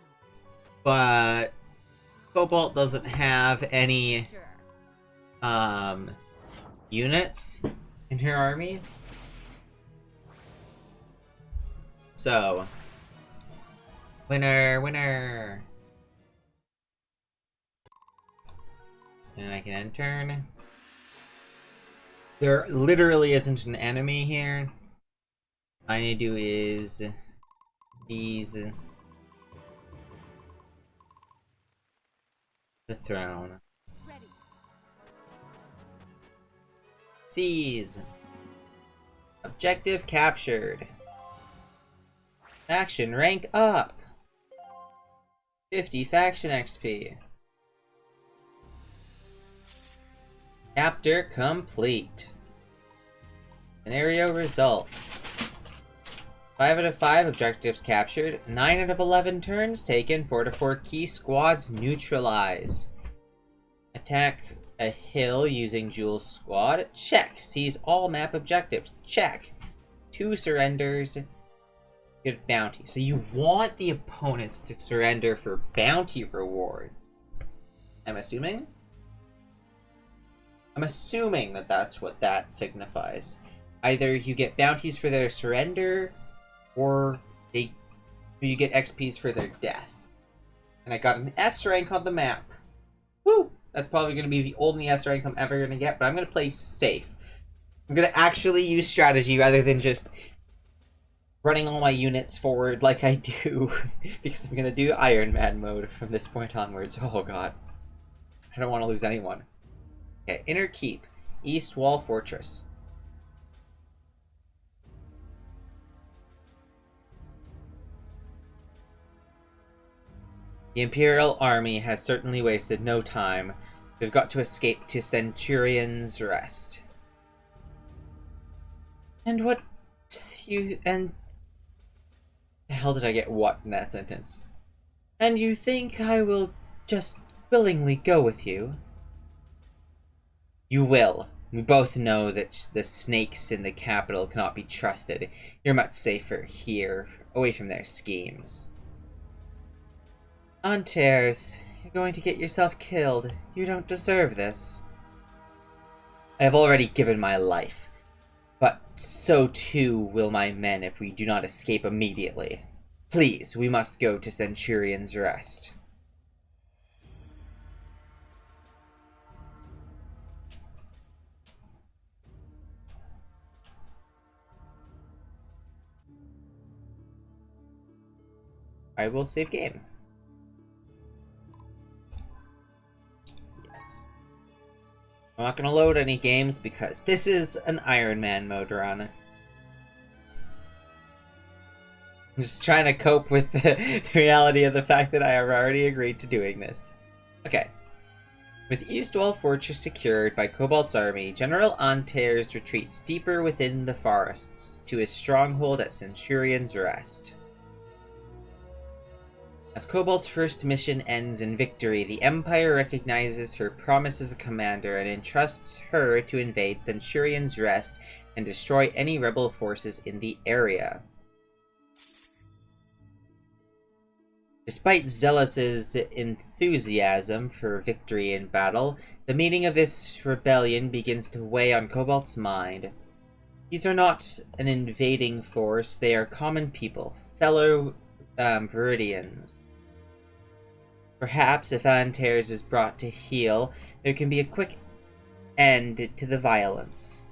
But Cobalt doesn't have any Sure. units in her army. So winner. And I can end turn. There literally isn't an enemy here. All I need to do is seize the throne. Ready. Seize. Objective captured. Faction rank up. 50 faction XP. Chapter complete. Scenario results. 5 out of 5 objectives captured. 9 out of 11 turns taken. 4 to 4 key squads neutralized. Attack a hill using Jules' squad. Check. Seize all map objectives. Check. 2 surrenders. Get bounty. So you want the opponents to surrender for bounty rewards. I'm assuming? I'm assuming that that's what that signifies. Either you get bounties for their surrender, or you get XPs for their death. And I got an S rank on the map. Woo! That's probably going to be the only S rank I'm ever going to get, but I'm going to play safe. I'm going to actually use strategy rather than just running all my units forward like I do. Because I'm going to do Iron Man mode from this point onwards. Oh god. I don't want to lose anyone. Okay, Inner Keep. East Wall Fortress. The Imperial Army has certainly wasted no time. We've got to escape to Centurion's Rest. And what and the hell did I get what in that sentence? And you think I will just willingly go with you? You will. We both know that the snakes in the capital cannot be trusted. You're much safer here, away from their schemes. Antares, you're going to get yourself killed. You don't deserve this. I have already given my life, but so too will my men if we do not escape immediately. Please, we must go to Centurion's Rest. I will save game. Yes. I'm not gonna load any games because this is an Iron Man mode run. I'm just trying to cope with the reality of the fact that I have already agreed to doing this. Okay. With Eastwall Fortress secured by Cobalt's army, General Antares retreats deeper within the forests to his stronghold at Centurion's Rest. As Cobalt's first mission ends in victory, the Empire recognizes her promise as a commander and entrusts her to invade Centurion's Rest and destroy any rebel forces in the area. Despite Zealous's enthusiasm for victory in battle, the meaning of this rebellion begins to weigh on Cobalt's mind. These are not an invading force, they are common people, fellow Viridians. Perhaps if Antares is brought to heel, there can be a quick end to the violence.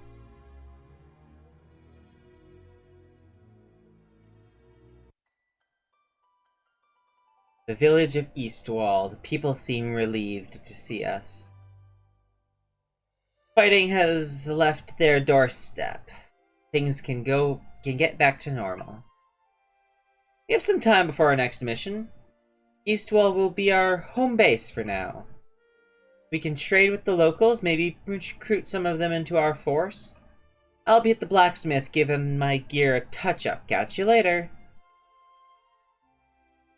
The village of Eastwall, the people seem relieved to see us. Fighting has left their doorstep. Things can get back to normal. We have some time before our next mission. Eastwall will be our home base for now. We can trade with the locals, maybe recruit some of them into our force. I'll be at the blacksmith giving my gear a touch-up. Catch you later.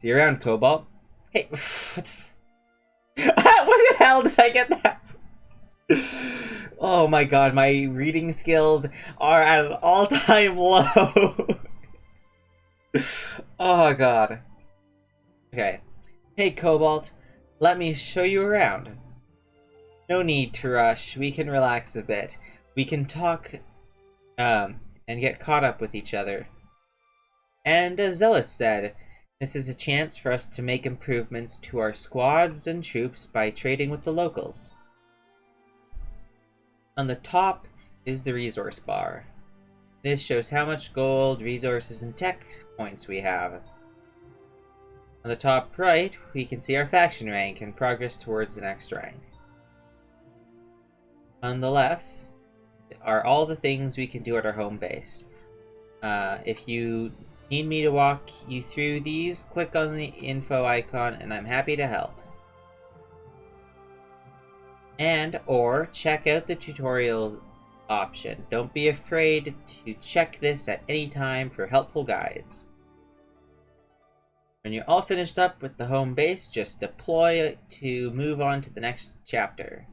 See you around, Cobalt. Hey, what the hell did I get that from? Oh my god, my reading skills are at an all-time low. Oh god. Okay. Hey, Cobalt. Let me show you around. No need to rush. We can relax a bit. We can talk, and get caught up with each other. And as Zealous said, this is a chance for us to make improvements to our squads and troops by trading with the locals. On the top is the resource bar. This shows how much gold, resources, and tech points we have. On the top right, we can see our faction rank and progress towards the next rank. On the left are all the things we can do at our home base. If you need me to walk you through these, click on the info icon and I'm happy to help. Or check out the tutorial option. Don't be afraid to check this at any time for helpful guides. When you're all finished up with the home base, just deploy to move on to the next chapter.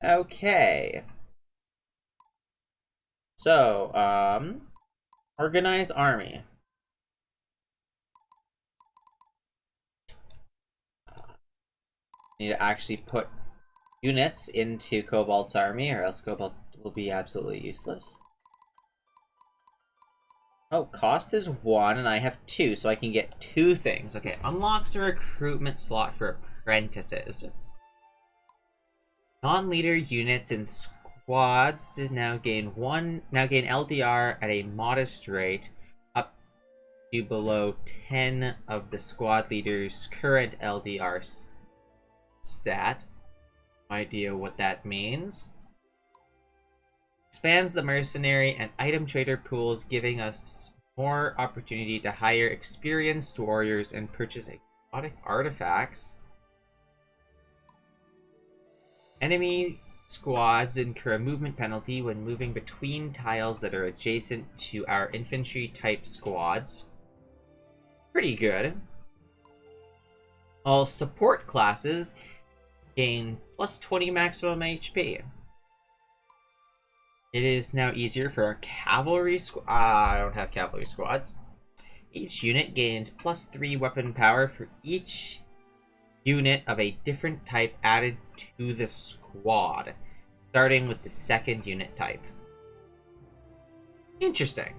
Okay. So, organize army. Need to actually put units into Cobalt's army, or else Cobalt will be absolutely useless. Oh, cost is 1, and I have 2, so I can get 2 things. Okay, unlocks a recruitment slot for apprentices. Non-leader units in squads now gain LDR at a modest rate, up to below 10 of the squad leader's current LDR stat. No idea what that means. Expands the mercenary and item trader pools, giving us More opportunity to hire experienced warriors and purchase exotic artifacts. Enemy squads incur a movement penalty when moving between tiles that are adjacent to our infantry type squads. Pretty good. All support classes gain plus 20 maximum HP. It is now easier for a cavalry squad. I don't have cavalry squads. Each unit gains plus 3 weapon power for each unit of a different type added to the squad, starting with the second unit type. Interesting.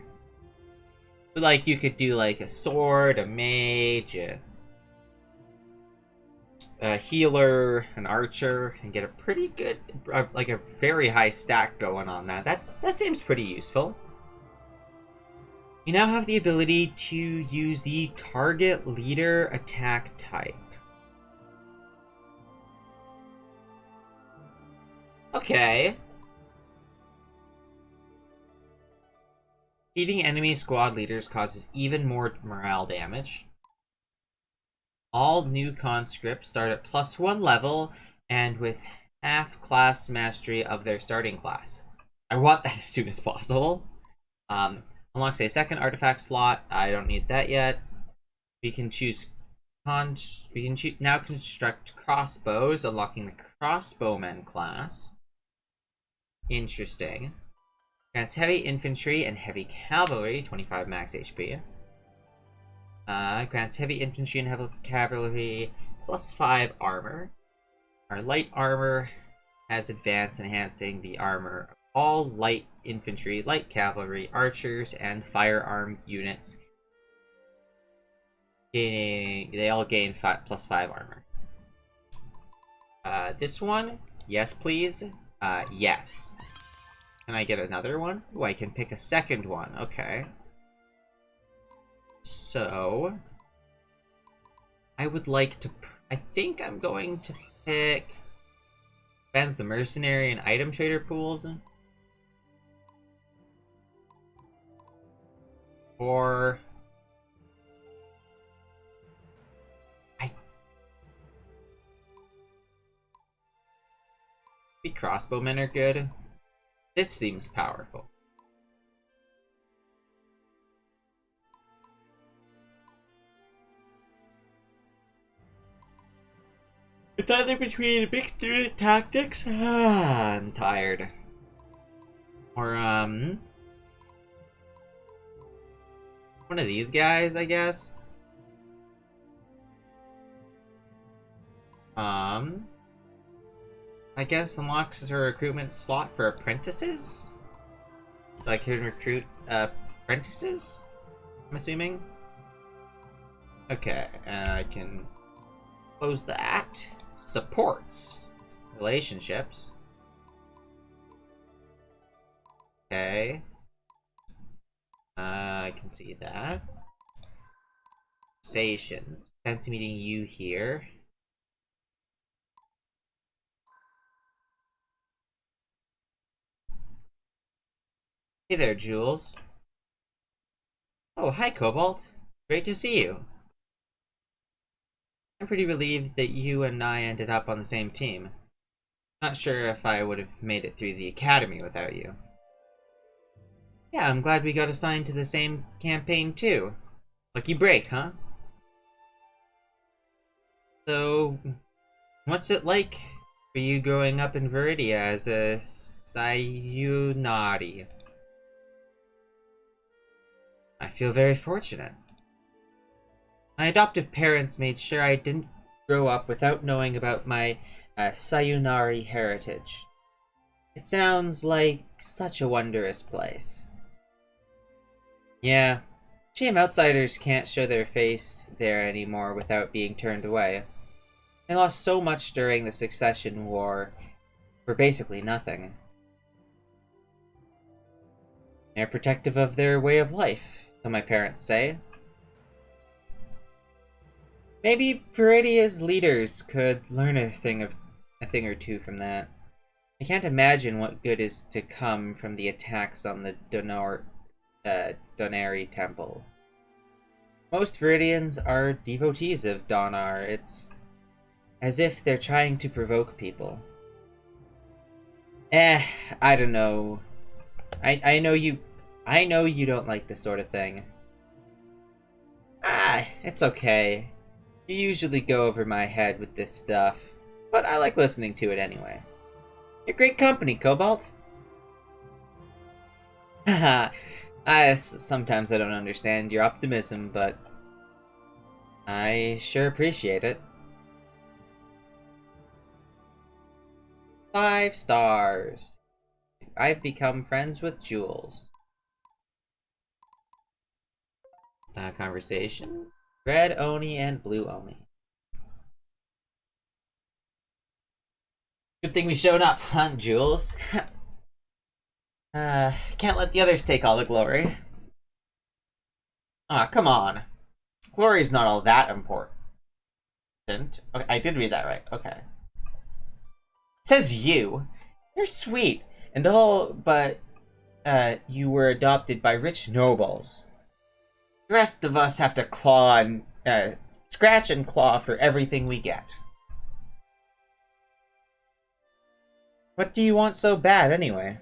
Like, you could do like a sword, a mage, a healer, an archer, and get a pretty good, like a very high stack going on that. That seems pretty useful. You now have the ability to use the target leader attack type. Okay. Defeating enemy squad leaders causes even more morale damage. All new conscripts start at +1 level and with half class mastery of their starting class. I want that as soon as possible. Unlocks a second artifact slot. I don't need that yet. We can choose now construct crossbows, unlocking the crossbowman class. Interesting. Grants heavy infantry and heavy cavalry, 25 max HP. Grants heavy infantry and heavy cavalry +5 armor. Our light armor has advanced, enhancing the armor of all light infantry, light cavalry, archers, and firearm units. They all gain +5 armor. This one, yes please. Yes. Can I get another one? Oh, I can pick a second one. Okay. So, I would like to... I think I'm going to pick... Expands the mercenary and item trader pools. Or... Maybe crossbowmen are good. This seems powerful. It's either between victory tactics. I'm tired. Or, one of these guys, I guess. I guess unlocks a recruitment slot for apprentices? So I can recruit apprentices? I'm assuming? Okay, I can close that. Supports. Relationships. Okay. I can see that. Conversations. Fancy meeting you here. Hey there, Jules. Oh, hi, Cobalt. Great to see you. I'm pretty relieved that you and I ended up on the same team. Not sure if I would have made it through the academy without you. Yeah, I'm glad we got assigned to the same campaign, too. Lucky break, huh? So, what's it like for you growing up in Viridia as a Sayunari? I feel very fortunate. My adoptive parents made sure I didn't grow up without knowing about my Sayunari heritage. It sounds like such a wondrous place. Yeah, shame outsiders can't show their face there anymore without being turned away. They lost so much during the Succession War for basically nothing. They're protective of their way of life, so my parents say. Maybe Viridia's leaders could learn a thing or two from that. I can't imagine what good is to come from the attacks on the Donari Temple. Most Viridians are devotees of Donar. It's as if they're trying to provoke people. I don't know. I know you don't like this sort of thing. It's okay. You usually go over my head with this stuff, but I like listening to it anyway. You're great company, Cobalt. Haha, sometimes I don't understand your optimism, but I sure appreciate it. 5 stars. I've become friends with Jules. Conversations. Red Oni and Blue Oni. Good thing we showed up, huh, Jules? Can't let the others take all the glory. Aw, come on. Glory's not all that important. Okay, I did read that right. Okay. Says you. You're sweet and all, but you were adopted by rich nobles. The rest of us have to claw and scratch and claw for everything we get. What do you want so bad anyway?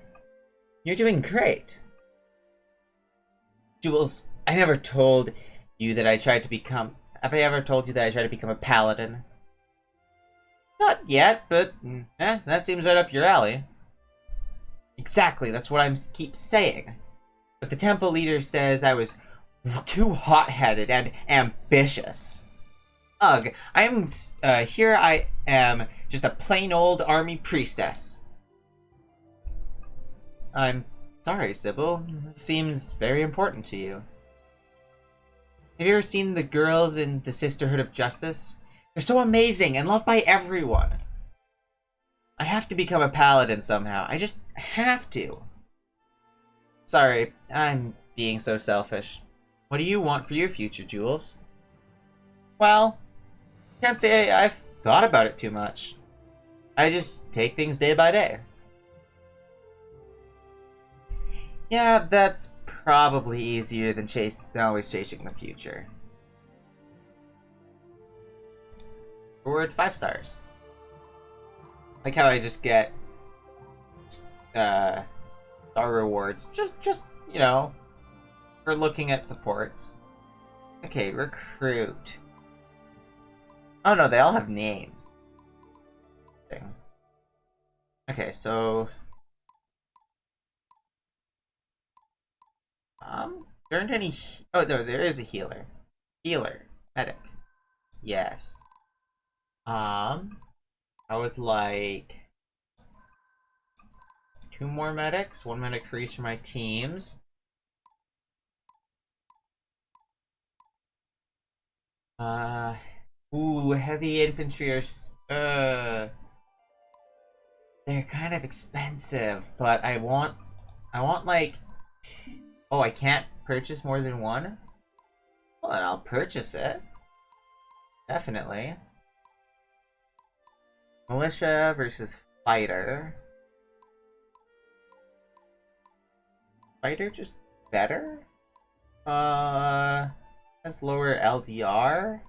You're doing great. Jules, I never told you that I tried to become... Have I ever told you that I tried to become a paladin? Not yet, but that seems right up your alley. Exactly, that's what I keep saying. But the temple leader says I was too hot-headed and ambitious. Ugh, here I am, just a plain old army priestess. I'm sorry, Sybil. It seems very important to you. Have you ever seen the girls in the Sisterhood of Justice? They're so amazing and loved by everyone. I have to become a paladin somehow. I just have to. Sorry, I'm being so selfish. What do you want for your future, Jules? Well, can't say I've thought about it too much. I just take things day by day. Yeah, that's probably easier than always chasing the future. Reward 5 stars. Like how I just get star rewards, just you know, for looking at supports. Okay, recruit. Oh no, they all have names. Okay, so there aren't any. Oh, no, there is a healer. Healer, medic. Yes. I would like 2 more medics, 1 medic for each of my teams. Ooh, heavy infantry are, they're kind of expensive, but I want like, oh, I can't purchase more than 1? Well, then I'll purchase it. Definitely. Militia versus fighter. Fighter just better? Has lower LDR.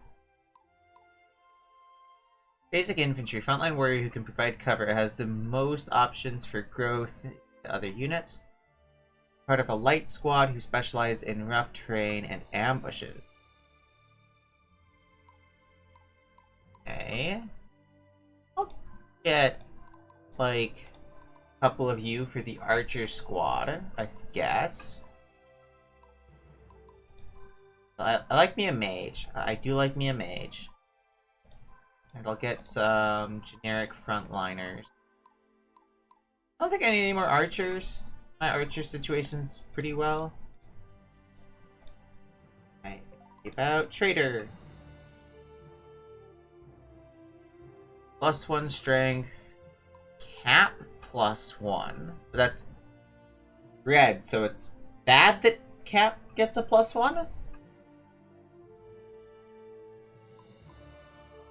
Basic infantry, frontline warrior who can provide cover, has the most options for growth to other units. Part of a light squad who specialize in rough terrain and ambushes. Okay. I'll get, like, a couple of you for the archer squad, I guess. I like me a mage. I do like me a mage. And I'll get some generic frontliners. I don't think I need any more archers. My archer situation's pretty well. Alright, keep out trader. +1 strength. Cap +1. But that's red, so it's bad that Cap gets a +1?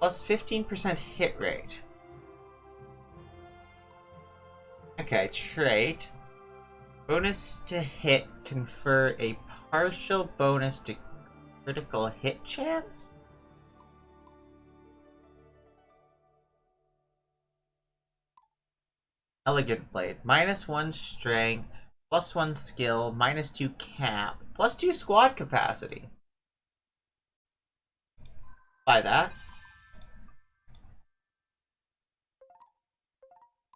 +15% hit rate. Okay, trait. Bonus to hit, confer a partial bonus to critical hit chance? Elegant Blade. -1 strength, +1 skill, -2 cap, +2 squad capacity. Buy that.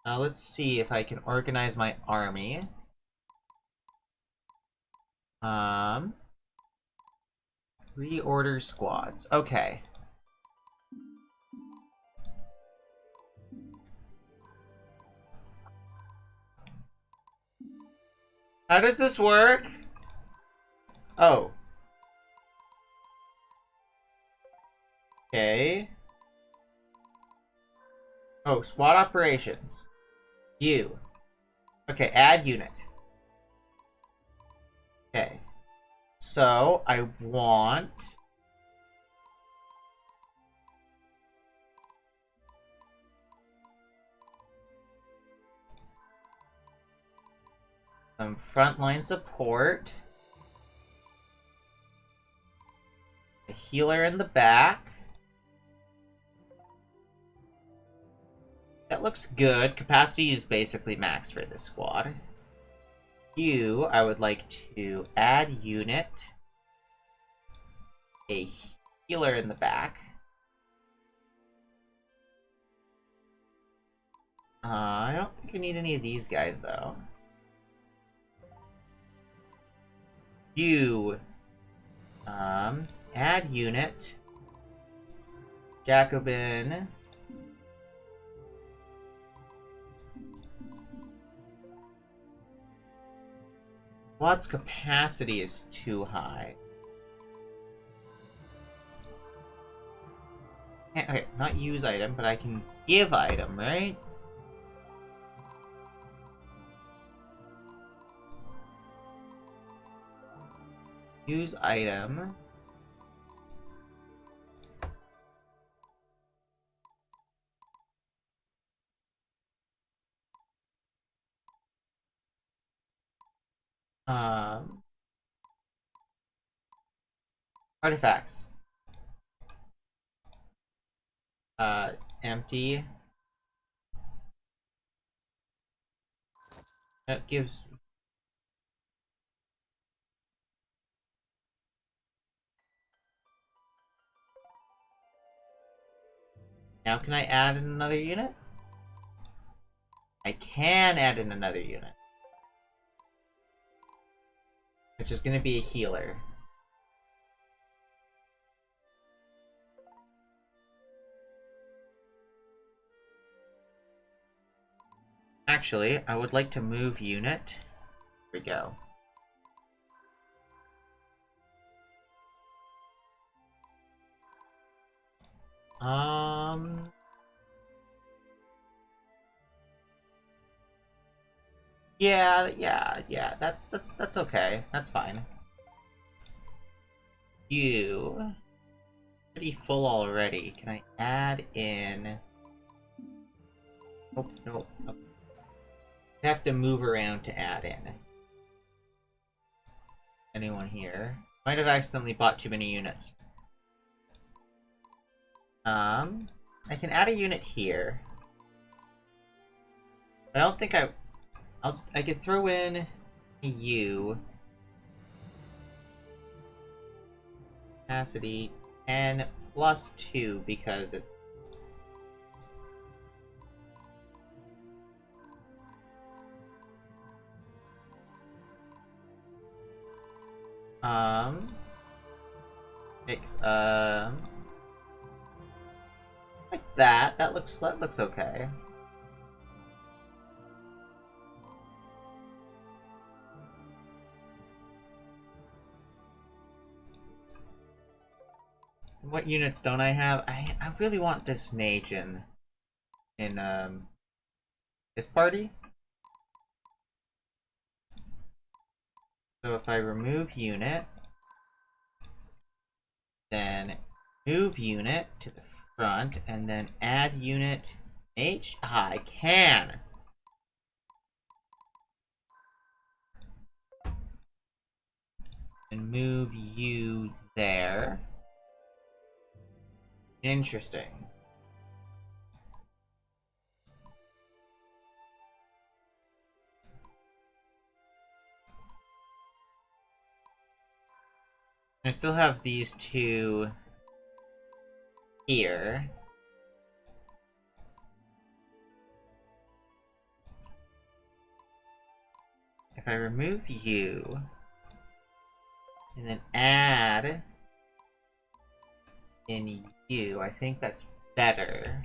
Now let's see if I can organize my army. Reorder squads. Okay. How does this work? Oh. Okay. Oh, squad operations. You. Okay, add unit. Okay. So, I want... some frontline support. A healer in the back. That looks good. Capacity is basically max for this squad. You, I would like to add unit. A healer in the back. I don't think I need any of these guys, though. You, add unit. Jacobin. Squad's capacity is too high. Okay, not use item, but I can give item, right? Use item. Artifacts. Empty. That gives... Now can I add in another unit? I can add in another unit. Which is gonna be a healer. Actually, I would like to move unit. Here we go. Yeah, that's okay. That's fine. You pretty full already. Can I add in? Nope. I have to move around to add in. Anyone here? Might have accidentally bought too many units. I can add a unit here. I don't think I could throw in you. Capacity 10 plus 2 because it's... like that. That looks okay. What units don't I have? I really want this mage in this party. So if I remove unit, then move unit to the front, and then add unit H. I can. And move you there. Interesting. I still have these two here. If I remove you, and then add in you, I think that's better.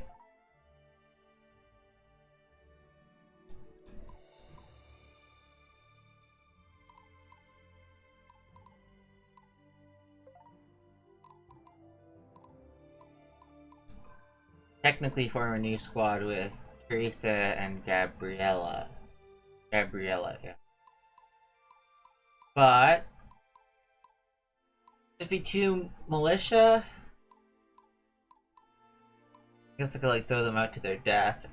Technically form a new squad with Teresa and Gabriella. Gabriella, yeah. But just be two militia? I guess I could like throw them out to their death.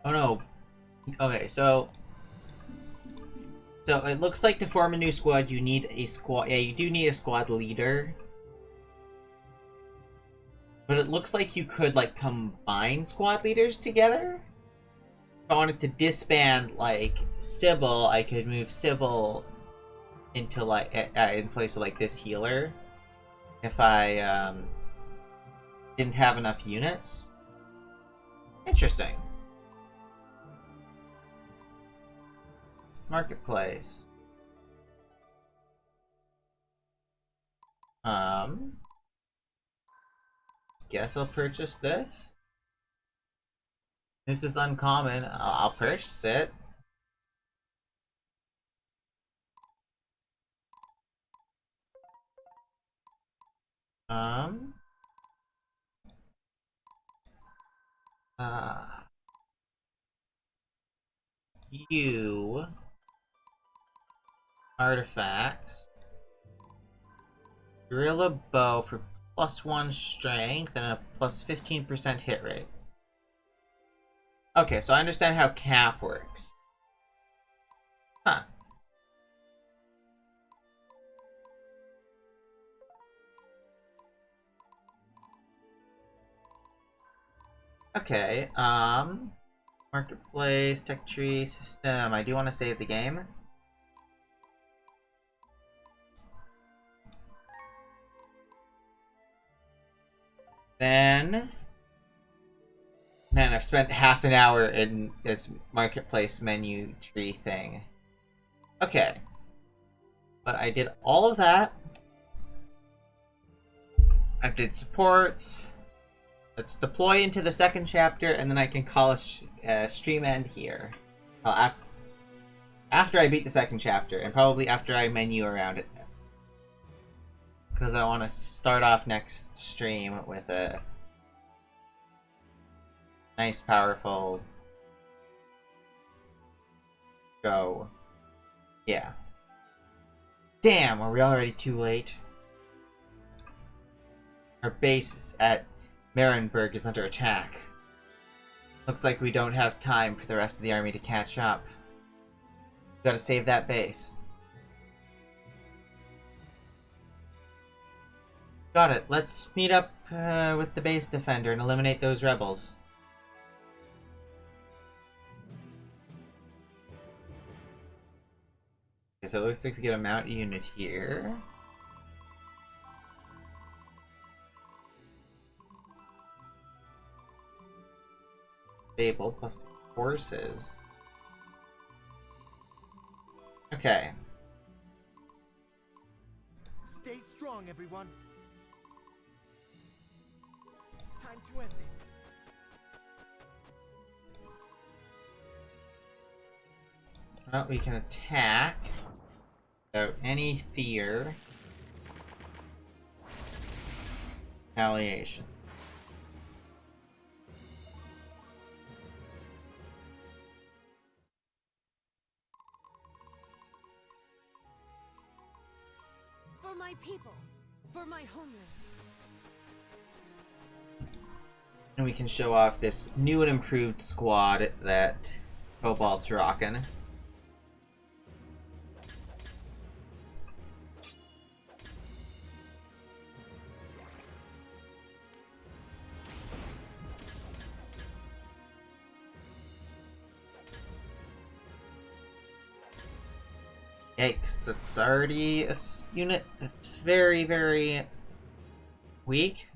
Oh no. Okay, so it looks like to form a new squad you need a squad. Yeah, you do need a squad leader. But it looks like you could like combine squad leaders together. If I wanted to disband like Sybil, I could move Sybil into like in place of like this healer. If I didn't have enough units. Interesting. Marketplace. Guess I'll purchase this. This is uncommon. I'll purchase it. You artifacts. Gorilla bow for +1 strength and a +15% hit rate. Okay, so I understand how cap works. Huh. Okay, marketplace, tech tree, system. I do want to save the game. Then, man, I've spent half an hour in this marketplace menu tree thing. Okay. But I did all of that. I did supports. Let's deploy into the second chapter, and then I can call a stream end here. Well, after I beat the second chapter, and probably after I menu around it. Because I want to start off next stream with a nice, powerful go. Yeah. Damn, are we already too late? Our base at Marienburg is under attack. Looks like we don't have time for the rest of the army to catch up. Gotta save that base. Got it. Let's meet up with the base defender and eliminate those rebels. Okay, so it looks like we get a mount unit here. Stable plus horses. Okay. Stay strong, everyone. Time to end this. Well, we can attack without any fear. Retaliation. For my people, for my homeland. And we can show off this new and improved squad that Cobalt's rocking. Yikes, that's already a unit that's very, very weak.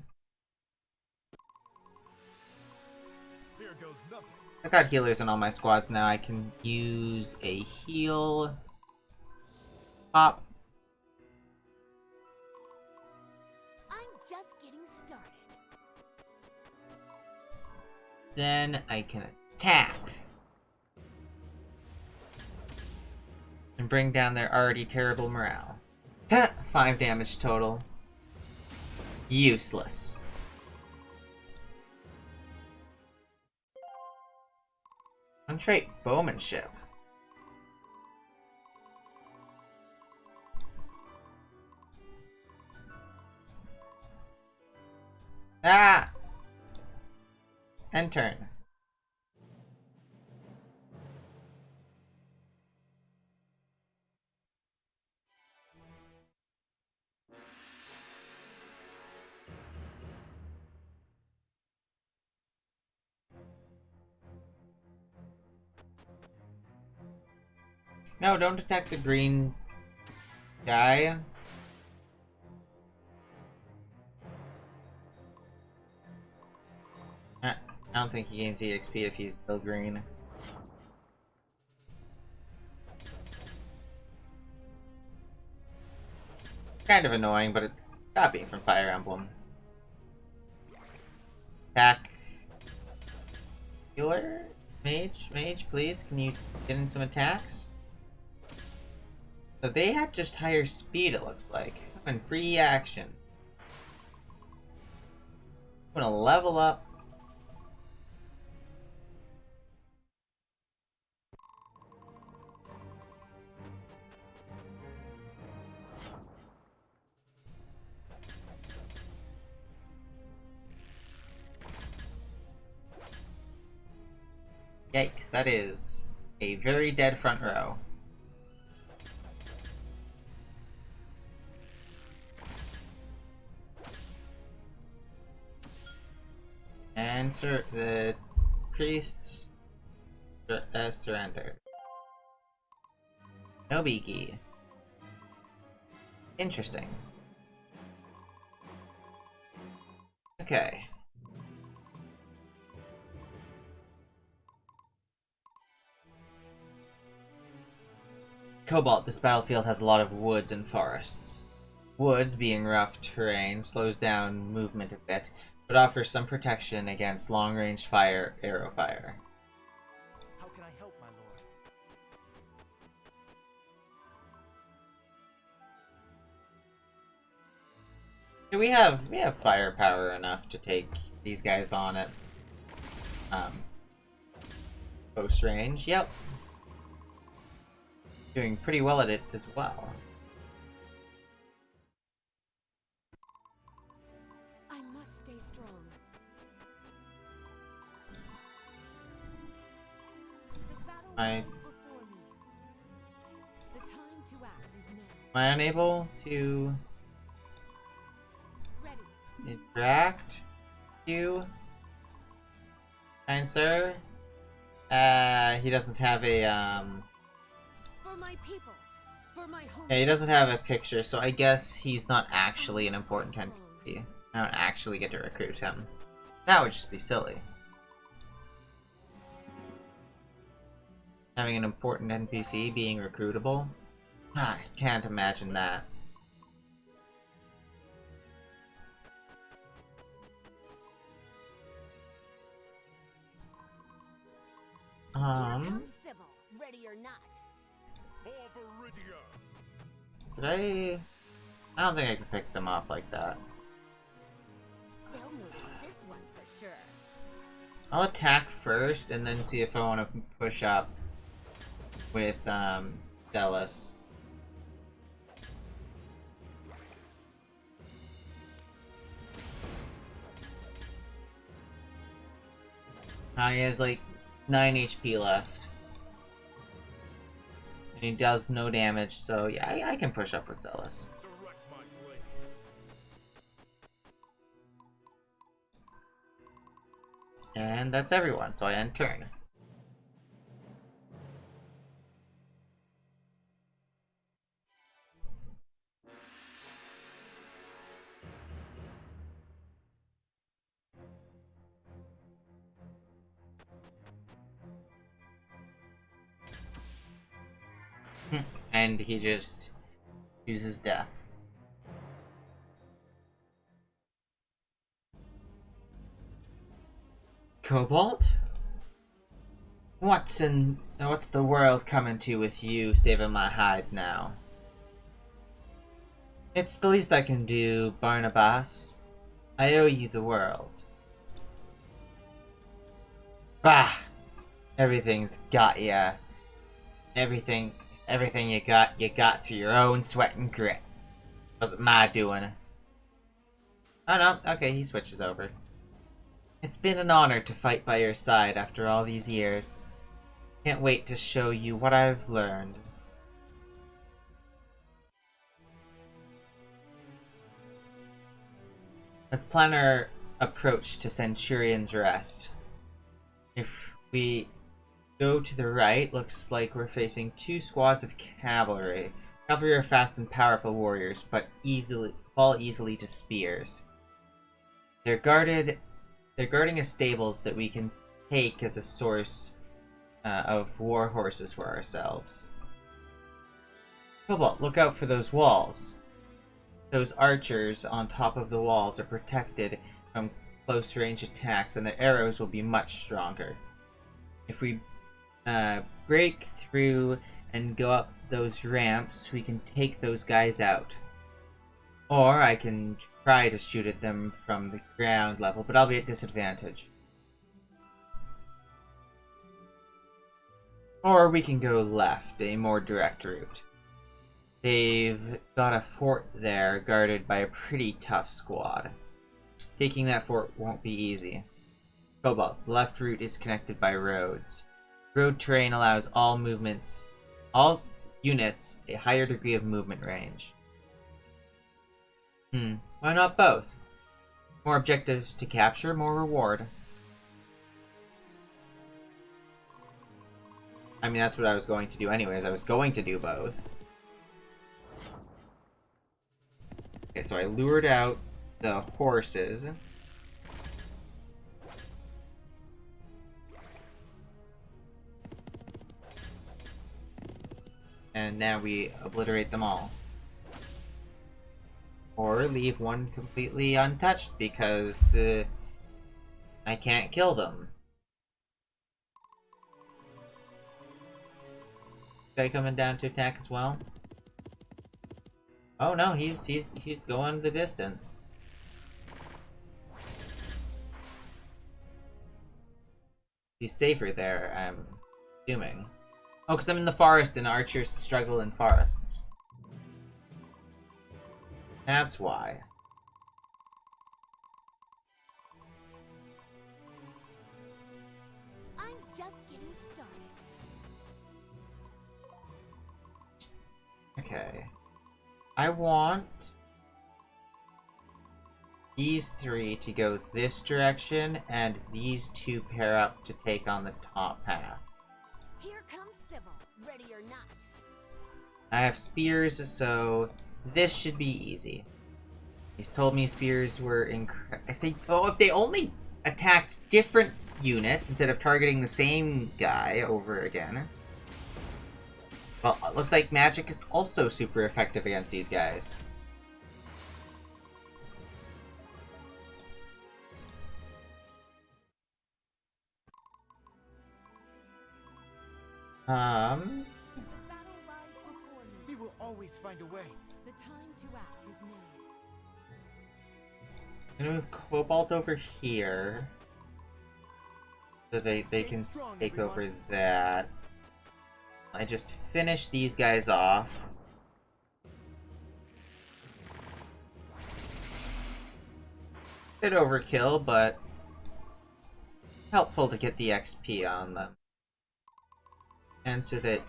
Here goes nothing. I got healers in all my squads now. I can use a heal pop. I'm just getting started. Then I can attack. And bring down their already terrible morale. 5 damage total. Useless. One trait, bowmanship. Ah! End turn. No, don't attack the green guy. I don't think he gains EXP if he's still green. Kind of annoying, but it's got being from Fire Emblem. Attack. Healer? Mage, please, can you get in some attacks? So they had just higher speed, it looks like. And free action. I'm gonna level up. Yikes, that is a very dead front row. And the priests surrender. No biggie. Interesting. Okay. Cobalt, this battlefield has a lot of woods and forests. Woods, being rough terrain, slows down movement a bit, but offers some protection against long-range fire, arrow fire. How can I help, my lord? Yeah, we have firepower enough to take these guys on at close range. Yep. Doing pretty well at it as well. I must stay strong. The battle lies before me. The time to act is now. Am I unable to Ready. interact? You? Kind sir? He doesn't have a, For my people. For my home. yeah, he doesn't have a picture, so I guess he's not actually an important NPC. I don't actually get to recruit him. That would just be silly. Having an important NPC being recruitable? I can't imagine that. Here comes Sybil, ready or not. For Viridia. Did I don't think I can pick them off like that. They'll notice this one for sure. I'll attack first and then see if I want to push up with Dallas. He has like 9 HP left. And he does no damage, so yeah, I can push up with Zealous. Direct my blade. And that's everyone, so I end turn. And he just chooses death. Cobalt? What's the world coming to with you saving my hide now? It's the least I can do, Barnabas. I owe you the world. Bah! Everything's got ya. Everything you got through your own sweat and grit. Wasn't my doing. Oh no, okay, he switches over. It's been an honor to fight by your side after all these years. Can't wait to show you what I've learned. Let's plan our approach to Centurion's Rest. If we go to the right, looks like we're facing two squads of cavalry. Cavalry are fast and powerful warriors, but fall easily to spears. They're guarding a stables that we can take as a source of war horses for ourselves. Cobalt, look out for those walls. Those archers on top of the walls are protected from close range attacks, and their arrows will be much stronger. If we break through and go up those ramps, we can take those guys out. Or I can try to shoot at them from the ground level, but I'll be at disadvantage. Or we can go left, a more direct route. They've got a fort there, guarded by a pretty tough squad. Taking that fort won't be easy. Cobalt, the left route is connected by roads. Road terrain allows all units a higher degree of movement range. Why not both? More objectives to capture, more reward. I mean, that's what I was going to do anyways. I was going to do both. Okay, so I lured out the horses. And now we obliterate them all. Or leave one completely untouched because I can't kill them. Guy coming down to attack as well. Oh no, he's going the distance. He's safer there, I'm assuming. Oh, because I'm in the forest and archers struggle in forests. That's why. I'm just getting started. Okay. I want these three to go this direction, and these two pair up to take on the top path. Here comes Sybil, ready or not. I have spears, so this should be easy. He's told me spears were if they only attacked different units instead of targeting the same guy over again. Well, it looks like magic is also super effective against these guys. The battle lies before me. We will always find a way. The time to act is now. I'm gonna move Cobalt over here, so they can take over that. I just finished these guys off. Bit overkill, but helpful to get the XP on them. And so that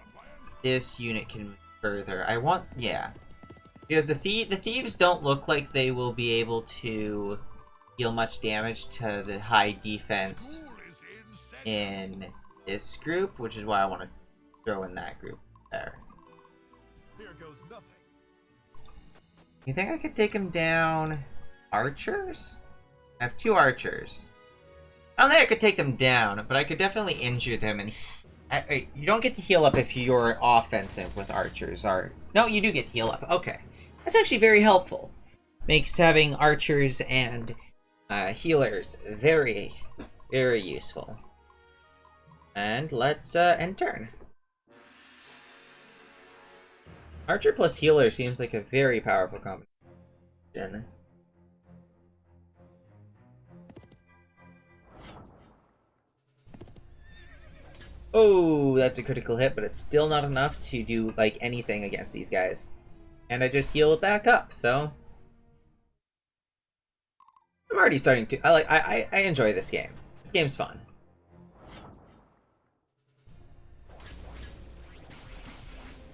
this unit can move further. I want, yeah. Because the thieves don't look like they will be able to deal much damage to the high defense in this group, which is why I want to throw in that group there. Here goes nothing. You think I could take him down? Archers? I have two archers. I don't think I could take them down, but I could definitely injure them and You don't get to heal up if you're offensive with archers, or... No, you do get to heal up. Okay. That's actually very helpful. Makes having archers and healers very, very useful. And let's end turn. Archer plus healer seems like a very powerful combination. Oh, that's a critical hit, but it's still not enough to do, like, anything against these guys. And I just heal it back up, so... I'm already starting to... I enjoy this game. This game's fun.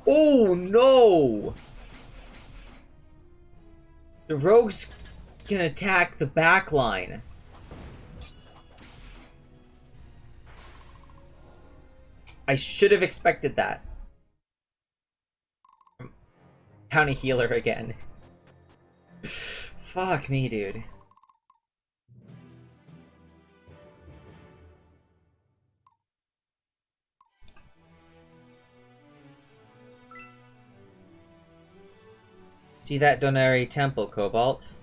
Oh, no! The rogues can attack the back line. I should have expected that. County healer again. Fuck me, dude. See that Donari Temple, Cobalt?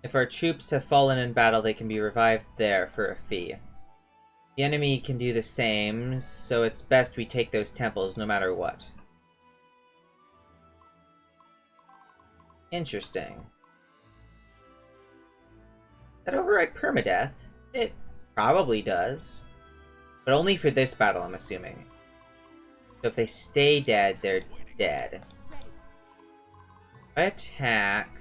If our troops have fallen in battle, they can be revived there for a fee. The enemy can do the same, so it's best we take those temples no matter what. Interesting. That override permadeath? It probably does. But only for this battle, I'm assuming. So if they stay dead, they're dead. If I attack...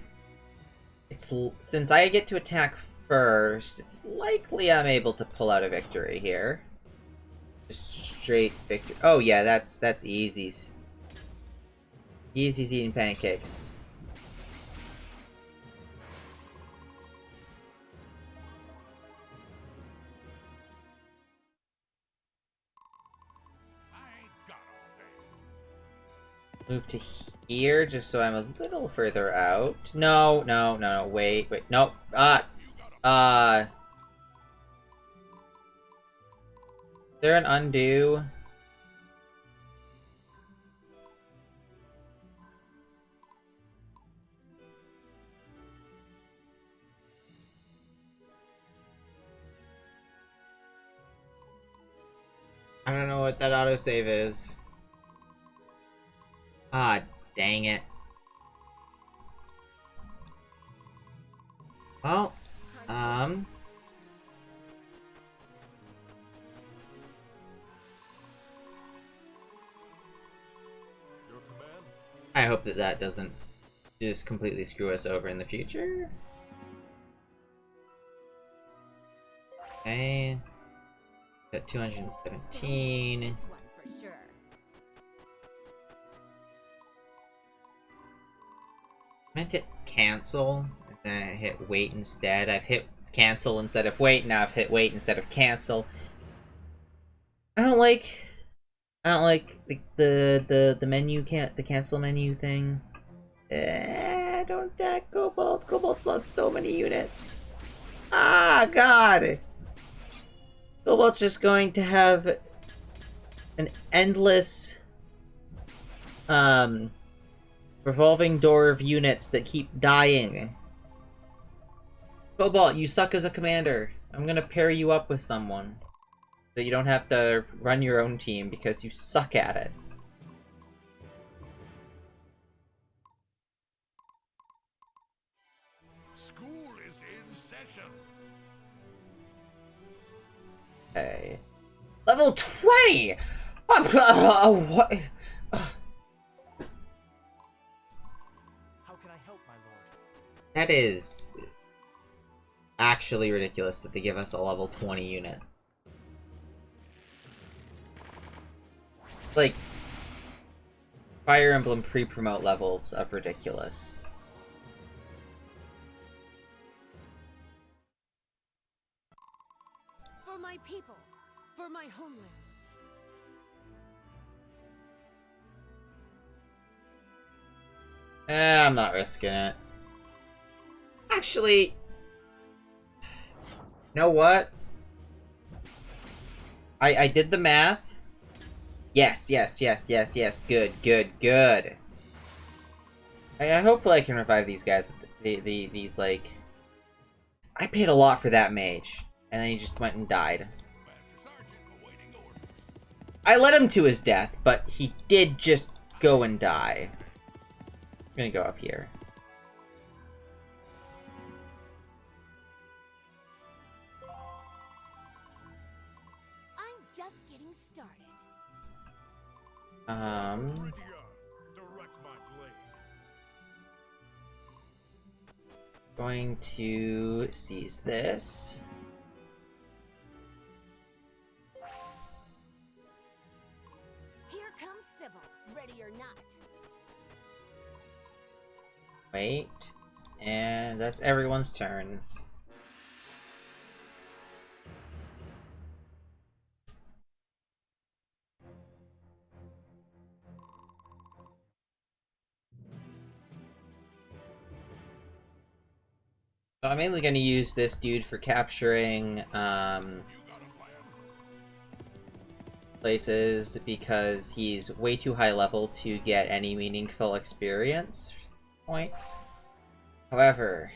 Since I get to attack first, it's likely I'm able to pull out a victory here. Just straight victory. Oh yeah, that's easy. Easy's eating pancakes. Move to here, just so I'm a little further out. No, wait, no. Is there an undo? I don't know what that autosave is. Ah, dang it. Well, I hope that that doesn't just completely screw us over in the future. Okay. Got 217. This one for sure. I meant to cancel, and then I hit wait instead. I've hit cancel instead of wait, now I've hit wait instead of cancel. I don't like the menu the cancel menu thing. Don't attack Cobalt. Cobalt's lost so many units. Ah, God! Cobalt's just going to have an endless revolving door of units that keep dying. Cobalt, you suck as a commander. I'm gonna pair you up with someone so you don't have to run your own team because you suck at it. School is in session. Okay. Level 20! What? How can I help, my lord? That is actually ridiculous that they give us a level 20 unit. Like, Fire Emblem pre-promote levels of ridiculous. For my people, for my homeland. I'm not risking it. Actually, you know what? I did the math. Yes, yes, yes, yes, yes. Good, good, good. Hopefully I can revive these guys. These, like... I paid a lot for that mage. And then he just went and died. I led him to his death, but he did just go and die. I'm gonna go up here. I'm just getting started. Direct my blade. Going to seize this. Here comes Sybil, ready or not. Wait. And that's everyone's turns. So I'm mainly going to use this dude for capturing places because he's way too high level to get any meaningful experience points. However,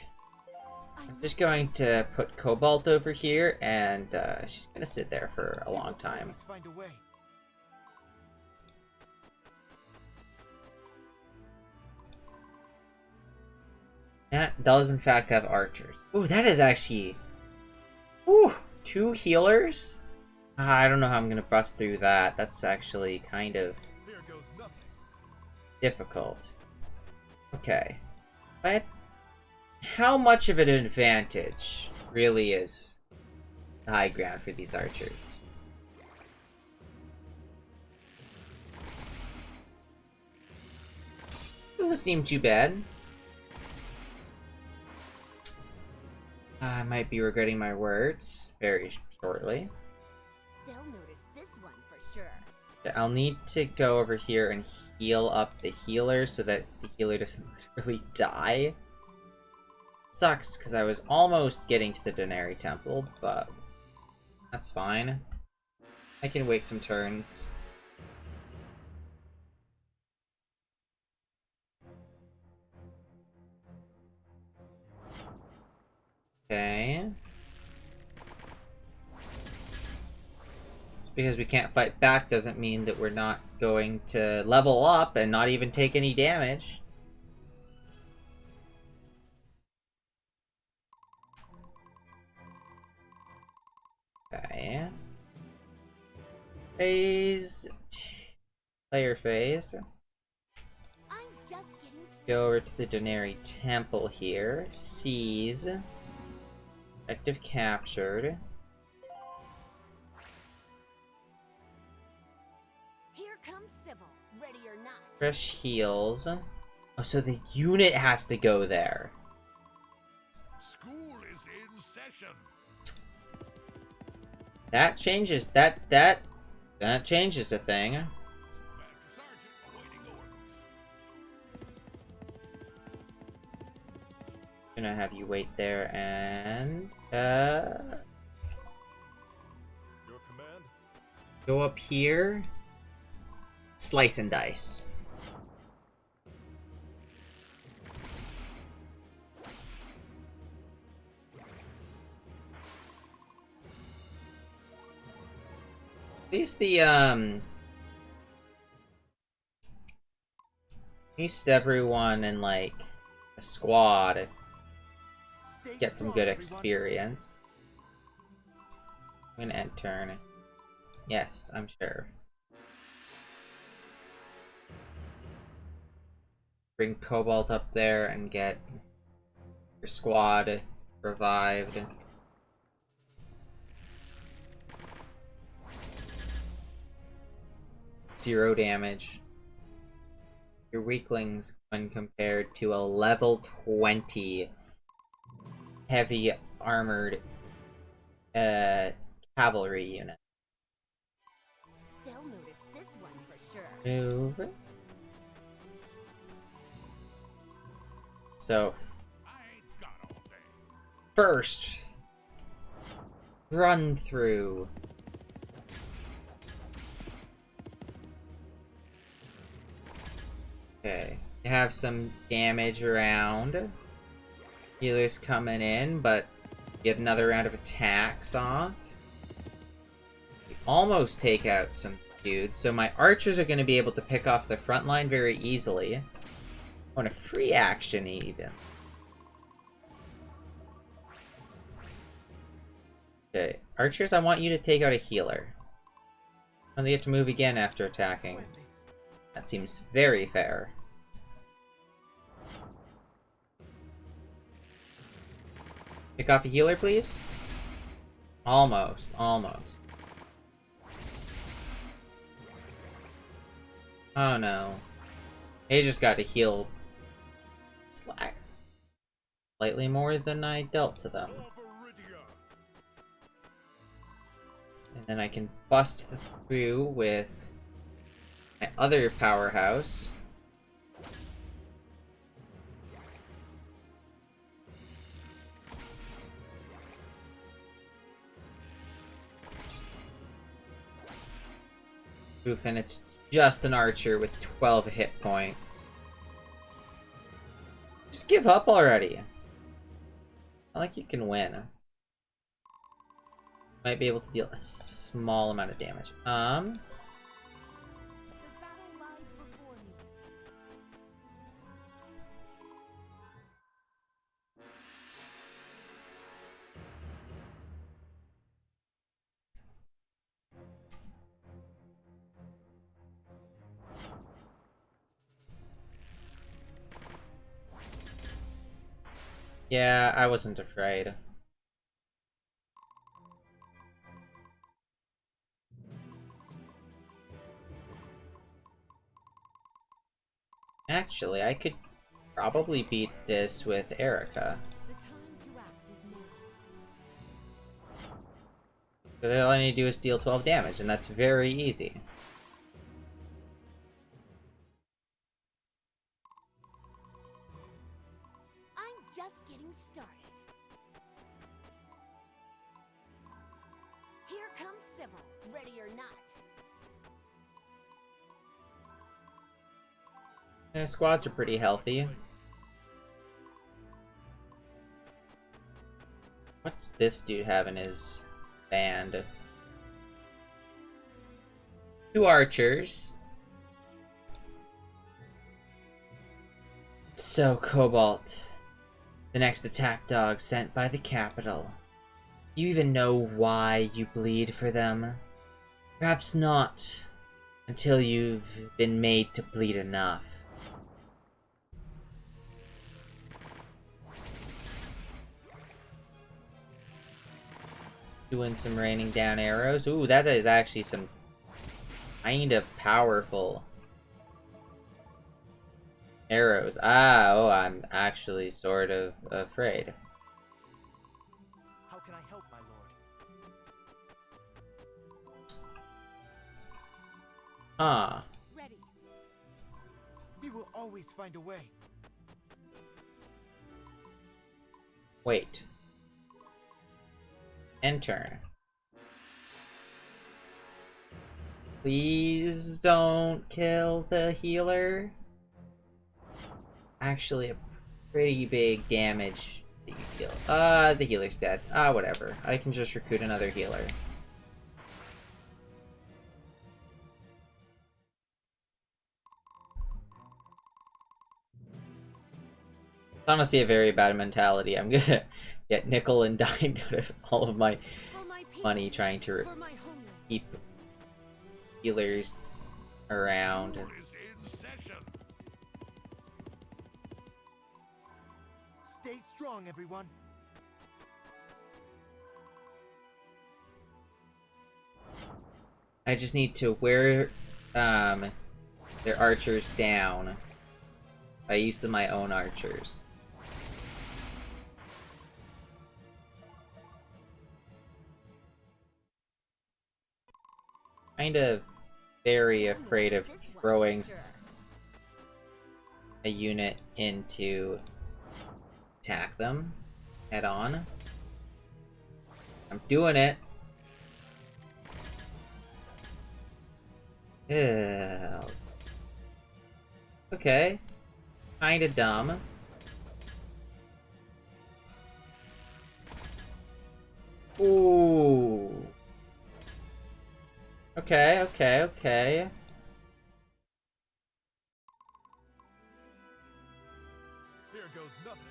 I'm just going to put Cobalt over here, and she's going to sit there for a long time. Find a way. That does in fact have archers. Ooh, that is actually... Ooh, 2 healers? I don't know how I'm gonna bust through that. That's actually kind of Here goes nothing. difficult. Okay. But how much of an advantage really is the high ground for these archers? Doesn't seem too bad. I might be regretting my words very shortly. They'll notice this one for sure. I'll need to go over here and heal up the healer so that the healer doesn't really die. Sucks, because I was almost getting to the Denari Temple, but that's fine. I can wait some turns. Okay. Just because we can't fight back doesn't mean that we're not going to level up and not even take any damage. Okay. Player phase. I'm just getting started. Go over to the Denari Temple here. Seize. Objective captured. Here comes Sybil, ready or not. Fresh heals. Oh, so the unit has to go there. School is in session. That changes that changes a thing. Master Sergeant awaiting orders. Gonna have you wait there and Your command? go up here. Slice and dice. At least everyone in like a squad Stay get some strong, good everyone. experience. I'm gonna end turn. Yes, I'm sure. Bring Cobalt up there and get your squad revived. Zero damage. Your weaklings when compared to a level 20 heavy armored cavalry unit. They'll notice this one for sure. Move. So, I ain't got all day. first, run through. Okay. We have some damage around. Healer's coming in, but get another round of attacks off. We almost take out some dudes, so my archers are going to be able to pick off the front line very easily. On a free action, even. Okay, archers, I want you to take out a healer. And they get to move again after attacking. That seems very fair. Pick off a healer, please. Almost, almost. Oh no. He just got to heal slightly more than I dealt to them. And then I can bust through with my other powerhouse. Oof, and it's just an archer with 12 hit points. Just give up already. I like you can win. Might be able to deal a small amount of damage. The battle lies before me. Yeah, I wasn't afraid. Actually, I could probably beat this with Erica. The time to act is now. Because all I need to do is deal 12 damage, and that's very easy. I'm just getting started. Here comes Sybil, ready or not. Their squads are pretty healthy. What's this dude have in his band? 2 archers. So, Cobalt. The next attack dog sent by the capital. Do you even know why you bleed for them? Perhaps not, until you've been made to bleed enough. Doing some raining down arrows. Ooh, that is actually some kind of powerful arrows. Oh, I'm actually sort of afraid. How can I help, my lord? Huh. Ready. We will always find a way. Wait. End turn. Please don't kill the healer. Actually, a pretty big damage that you kill. The healer's dead. Whatever. I can just recruit another healer. It's honestly a very bad mentality. I'm gonna get nickel and dime out of all of my For my people, money trying to for my homeland. keep healers around. Is in session. Stay strong, everyone. I just need to wear their archers down by use of my own archers. Kind of very afraid of throwing a unit in to attack them head on. I'm doing it. Ew. Okay. Kinda dumb. Ooh. Okay, okay, okay. Here goes nothing.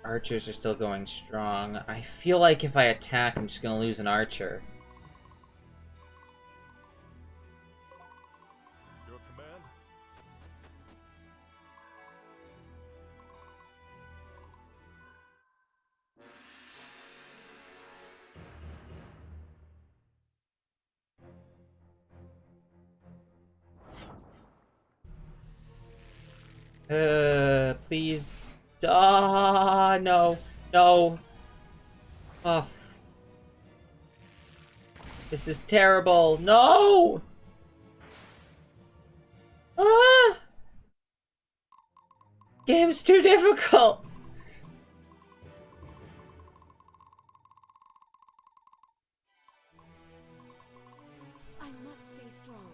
Archers are still going strong. I feel like if I attack, I'm just gonna lose an archer. Your command? Please. Ah, no. No. Oh, this is terrible. No! Ah! Game's too difficult. I must stay strong.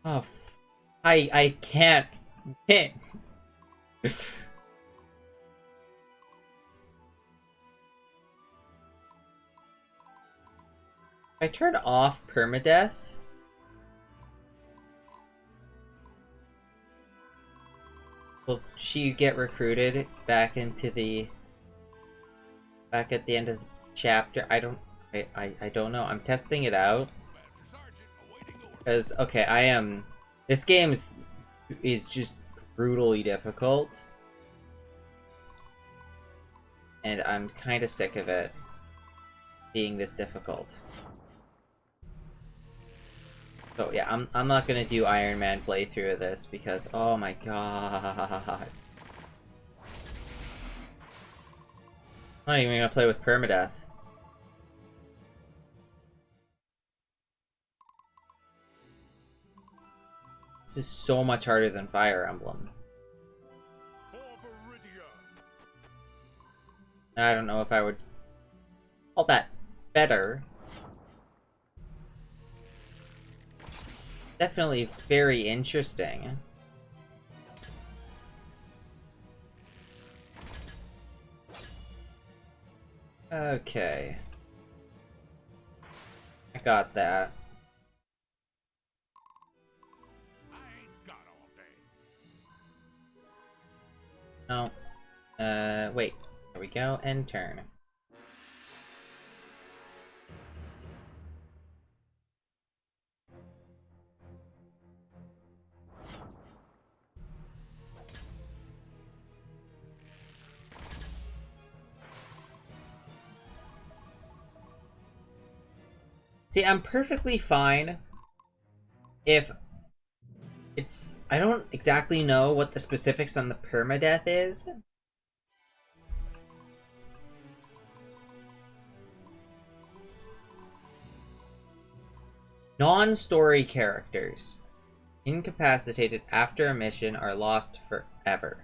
Oh, I can't win. I turn off permadeath. Will she get recruited back into the... back at the end of the chapter? I don't know. I'm testing it out. Master Sergeant, awaiting orders. Because, okay, I am... This game is just brutally difficult. And I'm kind of sick of it being this difficult. So yeah, I'm not gonna do Iron Man playthrough of this because, oh my god. I'm not even gonna play with permadeath. This is so much harder than Fire Emblem. For Viridia. I don't know if I would call that better. Definitely very interesting. Okay. I got that. I ain't got all day. No. Wait. There we go. End turn. See, I'm perfectly fine if it's... I don't exactly know what the specifics on the permadeath is. Non-story characters incapacitated after a mission are lost forever.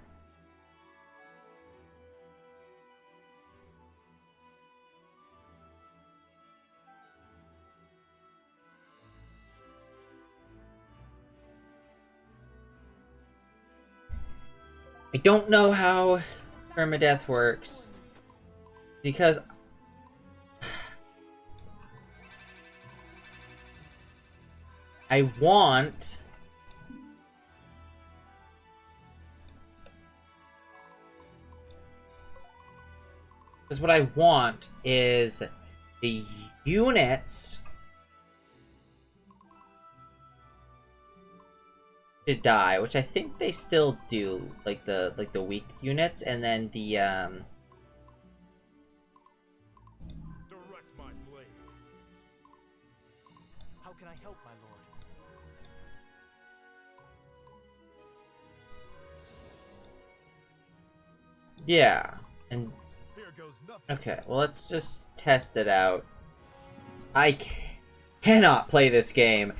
I don't know how permadeath works because I want what I want is the units to die, which I think they still do, like the weak units, and then the Direct my blade. How can I help, my lord? yeah, and Here goes nothing. okay, well let's just test it out. I cannot play this game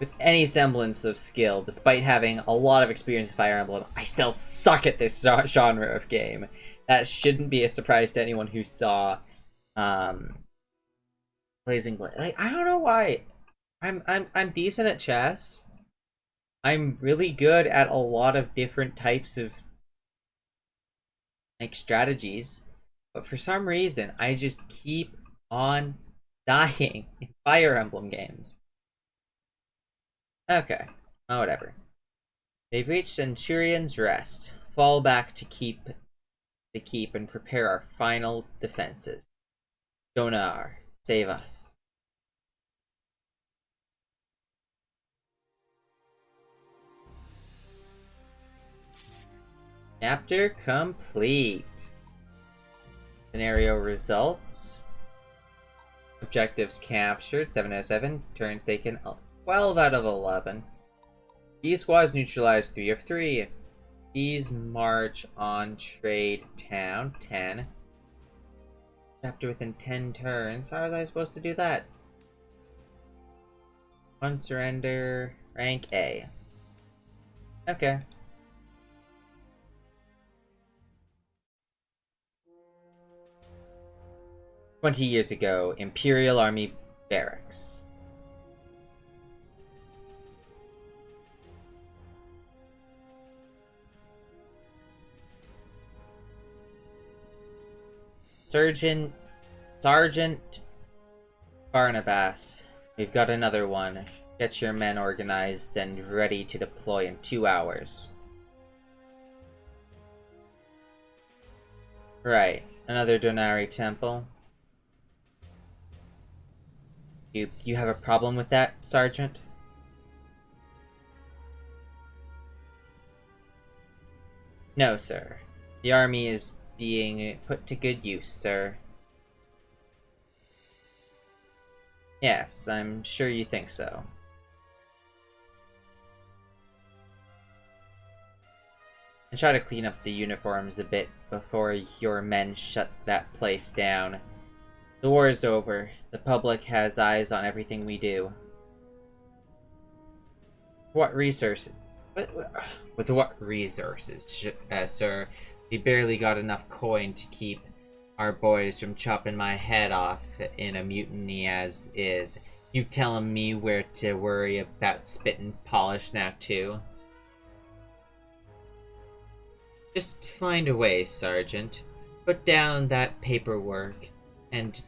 with any semblance of skill, despite having a lot of experience in Fire Emblem. I still suck at this genre of game. That shouldn't be a surprise to anyone who saw Blazing Blade. Like, I don't know why. I'm decent at chess. I'm really good at a lot of different types of like strategies, but for some reason I just keep on dying in Fire Emblem games. Okay, oh, whatever. They've reached Centurion's Rest. Fall back to keep and prepare our final defenses. Donar, save us. Chapter complete. Scenario results. Objectives captured, 7 out of 7. Turns taken, 12 out of 11. D squads neutralized, 3 of 3. These march on Trade Town, 10. Chapter within 10 turns. How was I supposed to do that? 1 surrender, rank A. Okay. "20 years ago, Imperial Army Barracks. Sergeant Barnabas, we've got another one. Get your men organized and ready to deploy in 2 hours. Right, another Donari temple. You have a problem with that, Sergeant? No, sir. The army is being put to good use, sir. Yes, I'm sure you think so. And try to clean up the uniforms a bit before your men shut that place down. The war is over. The public has eyes on everything we do. What resources? With what resources, sir? We barely got enough coin to keep our boys from chopping my head off in a mutiny as is. You telling me where to worry about spit and polish now, too? Just find a way, Sergeant. Put down that paperwork and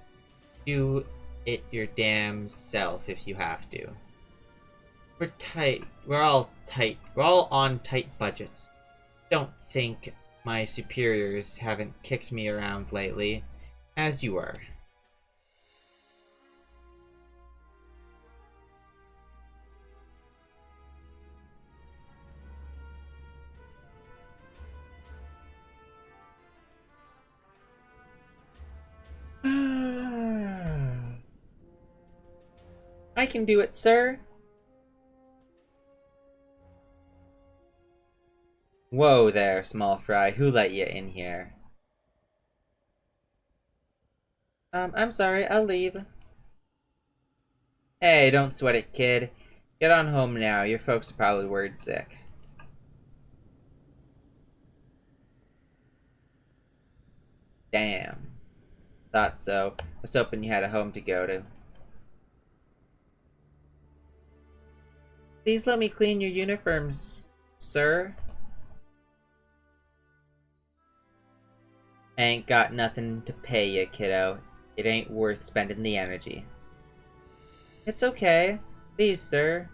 do it your damn self if you have to. We're tight. We're all tight. We're all on tight budgets. Don't think my superiors haven't kicked me around lately, as you were. I can do it, sir. Whoa there, small fry. Who let you in here? I'm sorry. I'll leave. Hey, don't sweat it, kid. Get on home now. Your folks are probably word sick. Damn. Thought so. Was hoping you had a home to go to. Please let me clean your uniforms, sir. Ain't got nothing to pay you, kiddo. It ain't worth spending the energy. It's okay. Please, sir.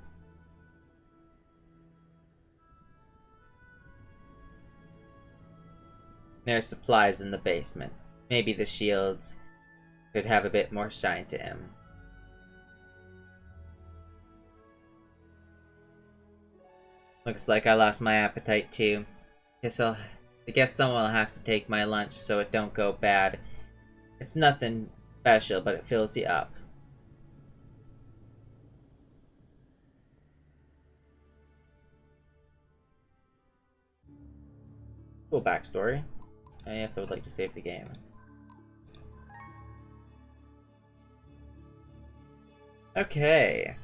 There's supplies in the basement. Maybe the shields could have a bit more shine to him. Looks like I lost my appetite too. I guess someone will have to take my lunch so it don't go bad. It's nothing special, but it fills you up. Cool backstory. Yes, I would like to save the game. Okay.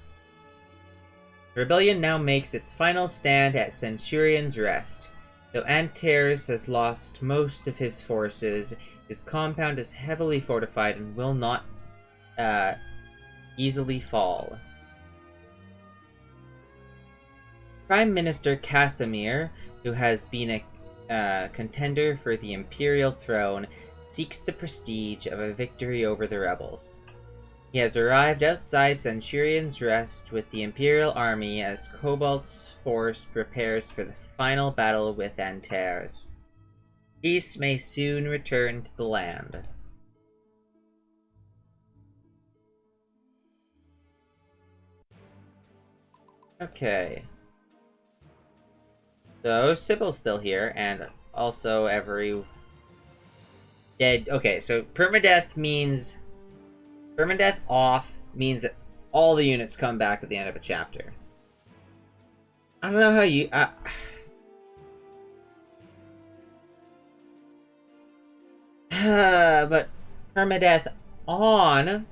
The rebellion now makes its final stand at Centurion's Rest. Though Antares has lost most of his forces, his compound is heavily fortified and will not easily fall. Prime Minister Casimir, who has been a contender for the imperial throne, seeks the prestige of a victory over the rebels. He has arrived outside Centurion's Rest with the Imperial Army as Cobalt's force prepares for the final battle with Antares. Peace may soon return to the land. Okay. So, Sybil's still here, and also every dead... Okay, so permadeath means... Permadeath off means that all the units come back at the end of a chapter. I don't know how you... but permadeath on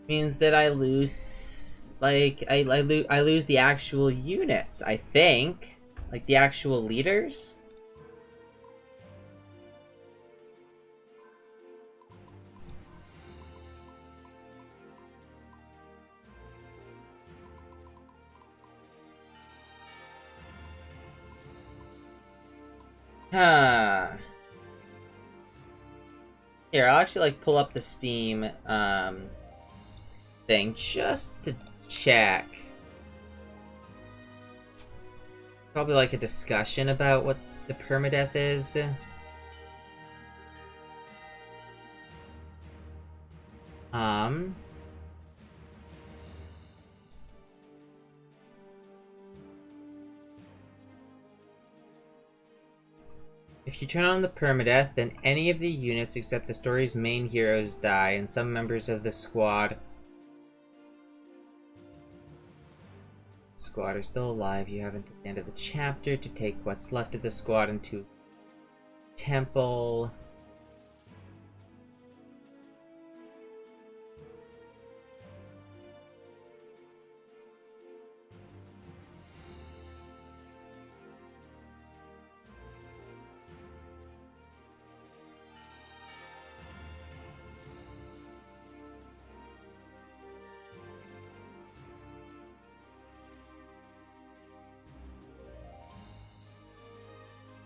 means that I lose... Like, I lose the actual units, I think. Like, the actual leaders? Huh. Here, I'll actually, like, pull up the Steam, thing just to check. Probably, like, a discussion about what the permadeath is. If you turn on the permadeath, then any of the units except the story's main heroes die, and some members of the squad are still alive. You have until the end of the chapter to take what's left of the squad into temple.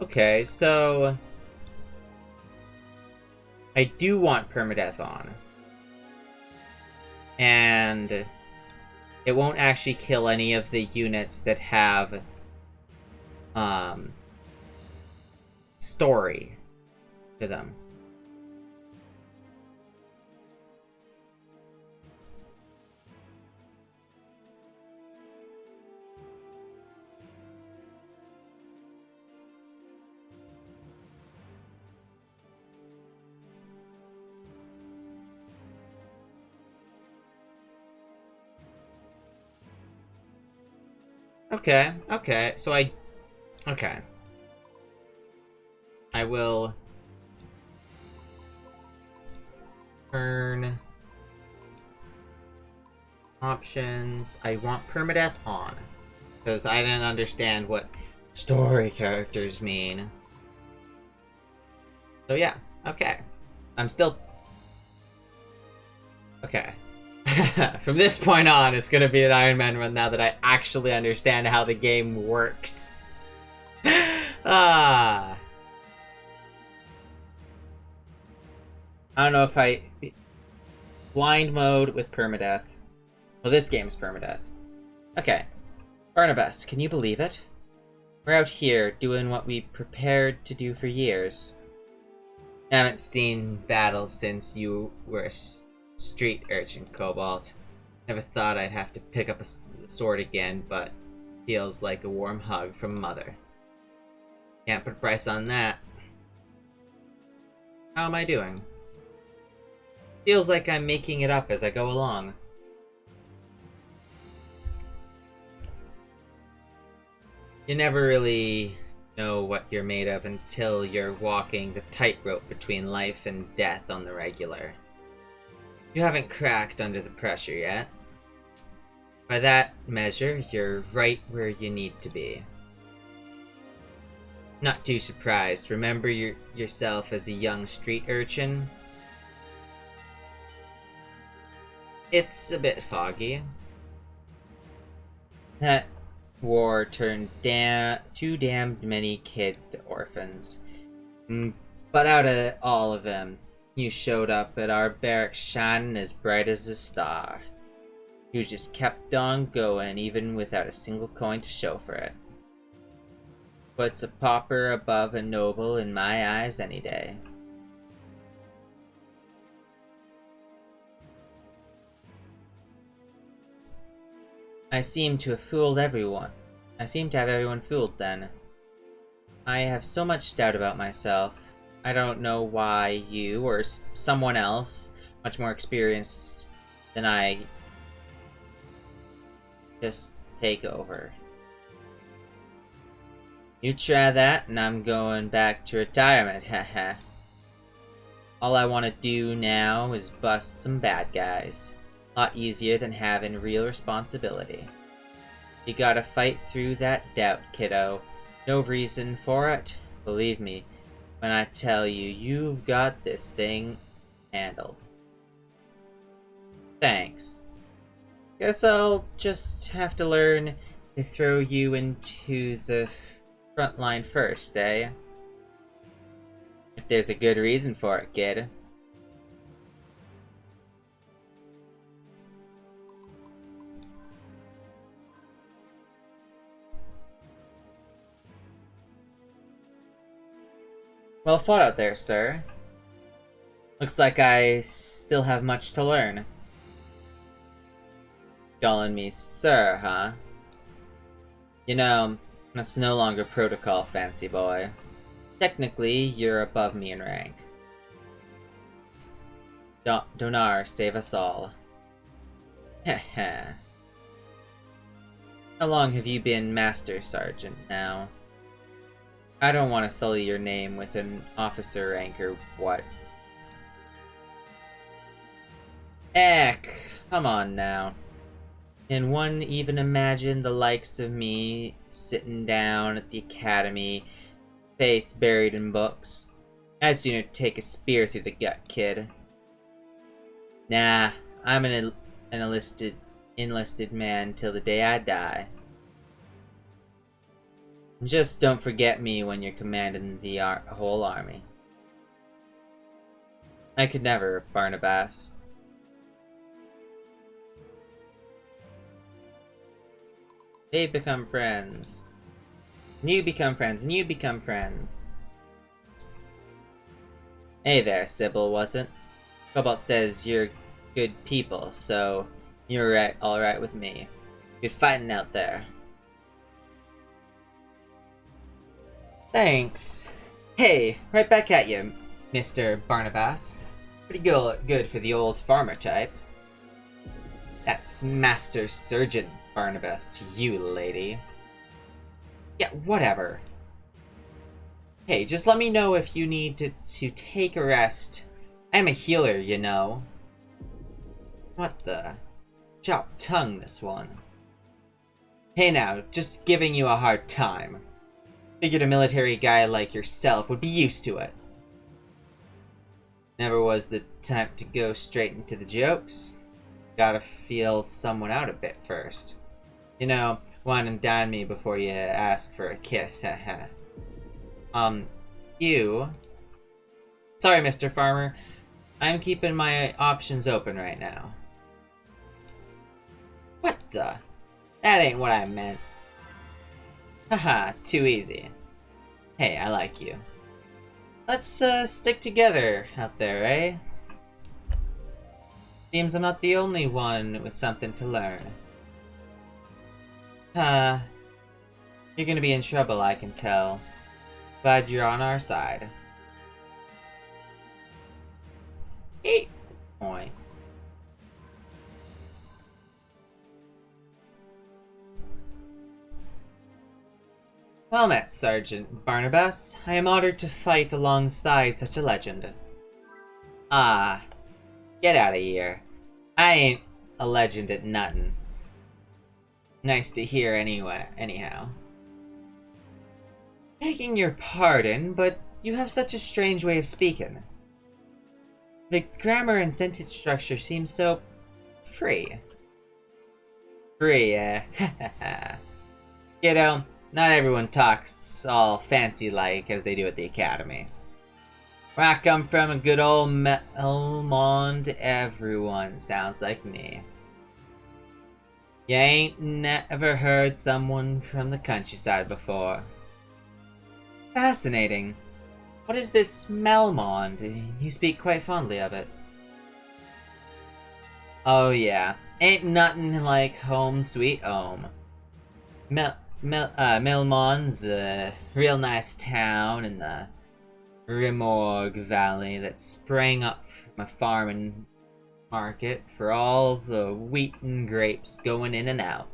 Okay, so I do want permadeath on. And it won't actually kill any of the units that have story to them. Okay, so I will turn options. I want permadeath on, because I didn't understand what story characters mean. So yeah, okay. I'm still... Okay. From this point on, it's gonna be an Iron Man run now that I actually understand how the game works. I don't know if I... Blind mode with permadeath. Well, this game's permadeath. Okay. Barnabas, can you believe it? We're out here doing what we prepared to do for years. I haven't seen battle since you were a street urchin, Cobalt. Never thought I'd have to pick up a sword again, but feels like a warm hug from Mother. Can't put a price on that. How am I doing? Feels like I'm making it up as I go along. You never really know what you're made of until you're walking the tightrope between life and death on the regular. You haven't cracked under the pressure yet. By that measure, you're right where you need to be. Not too surprised. Remember yourself as a young street urchin? It's a bit foggy. That war turned too damned many kids to orphans. But out of all of them, you showed up at our barracks shining as bright as a star. You just kept on going even without a single coin to show for it. Puts a pauper above a noble in my eyes any day. I seem to have fooled everyone. I seem to have everyone fooled then. I have so much doubt about myself. I don't know why you or someone else, much more experienced than I, just take over. You try that, and I'm going back to retirement, haha. All I want to do now is bust some bad guys. A lot easier than having real responsibility. You gotta fight through that doubt, kiddo. No reason for it. Believe me when I tell you, you've got this thing handled. Thanks. Guess I'll just have to learn to throw you into the front line first, eh? If there's a good reason for it, kid. Well fought out there, sir. Looks like I still have much to learn. Calling me sir, huh? You know, that's no longer protocol, fancy boy. Technically, you're above me in rank. Donar, save us all. Heh. How long have you been Master Sergeant now? I don't want to sully your name with an officer rank or what. Eck, come on now. Can one even imagine the likes of me sitting down at the academy, face buried in books? I'd sooner take a spear through the gut, kid. Nah, I'm an enlisted man till the day I die. Just don't forget me when you're commanding the whole army. I could never, Barnabas. They become friends. And you become friends, and you become friends. Hey there, Sybil, wasn't? Cobalt says you're good people, so you're alright with me. Good fighting out there. Thanks. Hey, right back at you, Mr. Barnabas. Pretty good for the old farmer type. That's Master Surgeon Barnabas to you, lady. Yeah, whatever. Hey, just let me know if you need to take a rest. I'm a healer, you know. What the? Chop tongue, this one. Hey now, just giving you a hard time. Figured a military guy like yourself would be used to it. Never was the type to go straight into the jokes. Gotta feel someone out a bit first. You know, wine and dine me before you ask for a kiss, haha. You... Sorry, Mr. Farmer. I'm keeping my options open right now. What the? That ain't what I meant. Haha, too easy. Hey, I like you. Let's, stick together out there, eh? Seems I'm not the only one with something to learn. You're gonna be in trouble, I can tell. Glad you're on our side. 8 points. Well met, Sergeant Barnabas. I am honored to fight alongside such a legend. Ah, get out of here. I ain't a legend at nothing. Nice to hear anyway, anyhow. Begging your pardon, but you have such a strange way of speaking. The grammar and sentence structure seems so Free. Free, eh? Kiddo, not everyone talks all fancy-like as they do at the academy. Where I come from, a good old Melmond, everyone sounds like me. You ain't never heard someone from the countryside before. Fascinating. What is this Melmond? You speak quite fondly of it. Oh yeah, ain't nothing like home sweet home. Melmond's a real nice town in the Rimorg Valley that sprang up from a farming market for all the wheat and grapes going in and out.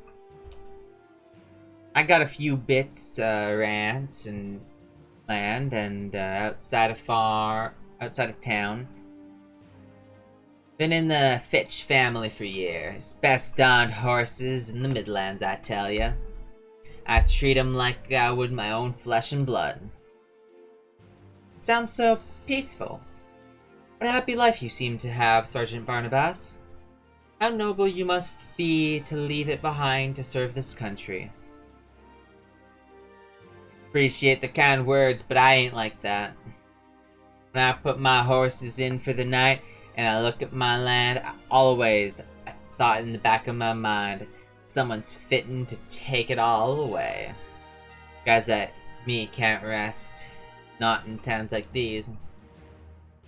I got a few bits, ranch and land, and outside of town. Been in the Fitch family for years. Best darned horses in the Midlands, I tell ya. I treat 'em like I would my own flesh and blood. Sounds so peaceful. What a happy life you seem to have, Sergeant Barnabas. How noble you must be to leave it behind to serve this country. Appreciate the kind words, but I ain't like that. When I put my horses in for the night and I look at my land, I thought in the back of my mind, someone's fitting to take it all away. Guys like me can't rest, not in times like these.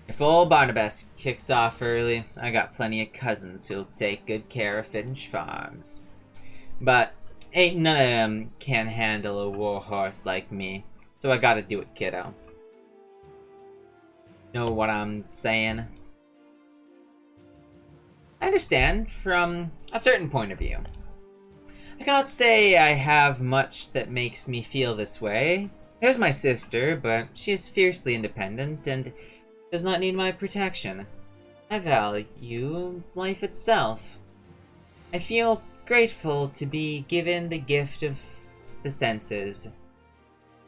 If old Barnabas kicks off early, I got plenty of cousins who'll take good care of Finch Farms. But ain't none of them can handle a war horse like me, so I gotta do it, kiddo. Know what I'm saying? I understand, from a certain point of view. I cannot say I have much that makes me feel this way. There's my sister, but she is fiercely independent and does not need my protection. I value life itself. I feel grateful to be given the gift of the senses.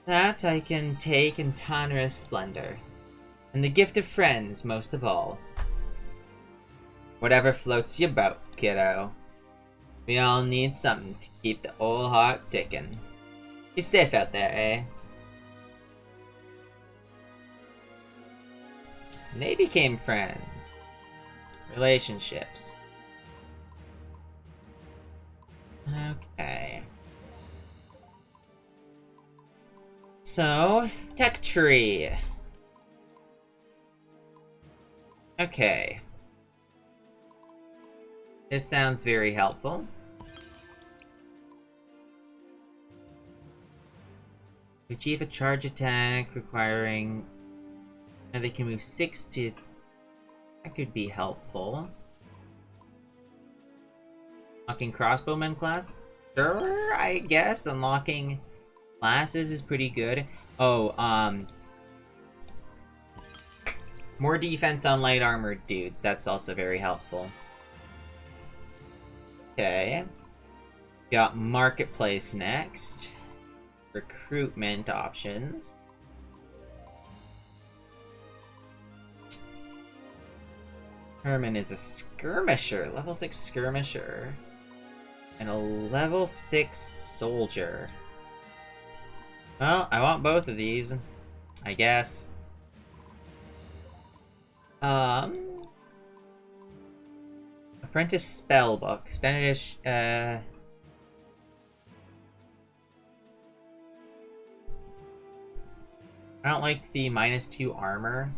That I can take in ponderous splendor. And the gift of friends, most of all. Whatever floats your boat, kiddo. We all need something to keep the old heart ticking. You're safe out there, eh? And they became friends. Relationships. Okay. So, tech tree. Okay. This sounds very helpful. Achieve a charge attack requiring... Now they can move 6 to... That could be helpful. Unlocking crossbowman class? Sure, I guess. Unlocking classes is pretty good. Oh, more defense on light armored dudes. That's also very helpful. Okay. Got marketplace next. Recruitment options. Herman is a skirmisher. Level 6 skirmisher. And a level 6 soldier. Well, I want both of these, I guess. Apprentice Spellbook. Standard ish, I don't like the -2 armor.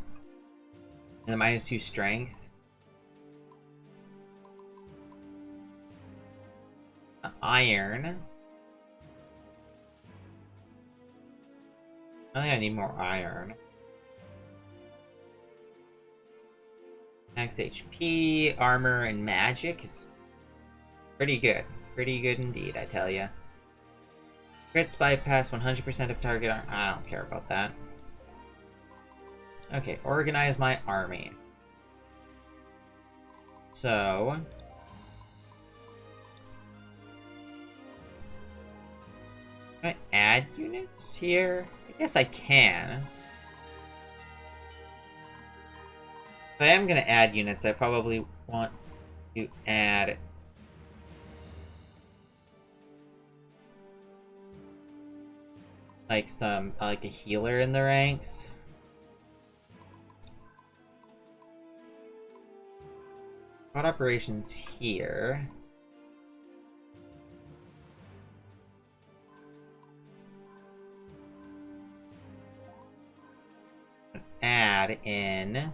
And the -2 strength. Iron. I think I need more iron. Max HP, armor, and magic is pretty good. Pretty good indeed, I tell ya. Crits bypass 100% of target armor. I don't care about that. Okay, organize my army. So... Can I add units here? I guess I can. If I am gonna add units, I probably want to add like a healer in the ranks. Squad operations here. Add in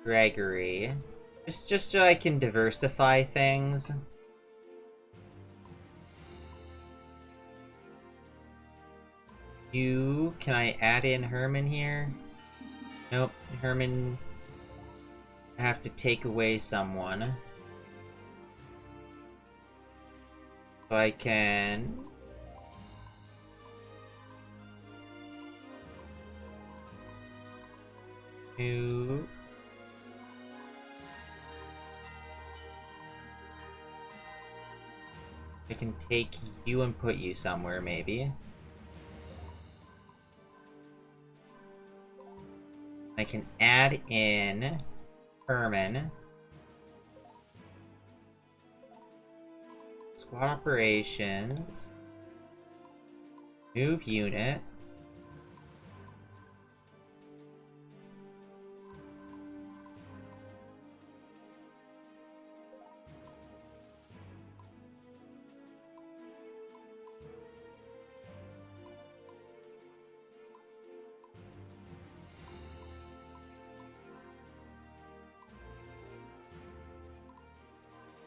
Gregory. Just so I can diversify things. Can I add in Herman here? Nope, Herman, I have to take away someone. So I can move. I can take you and put you somewhere, maybe. I can add in Herman. Squad operations. Move unit.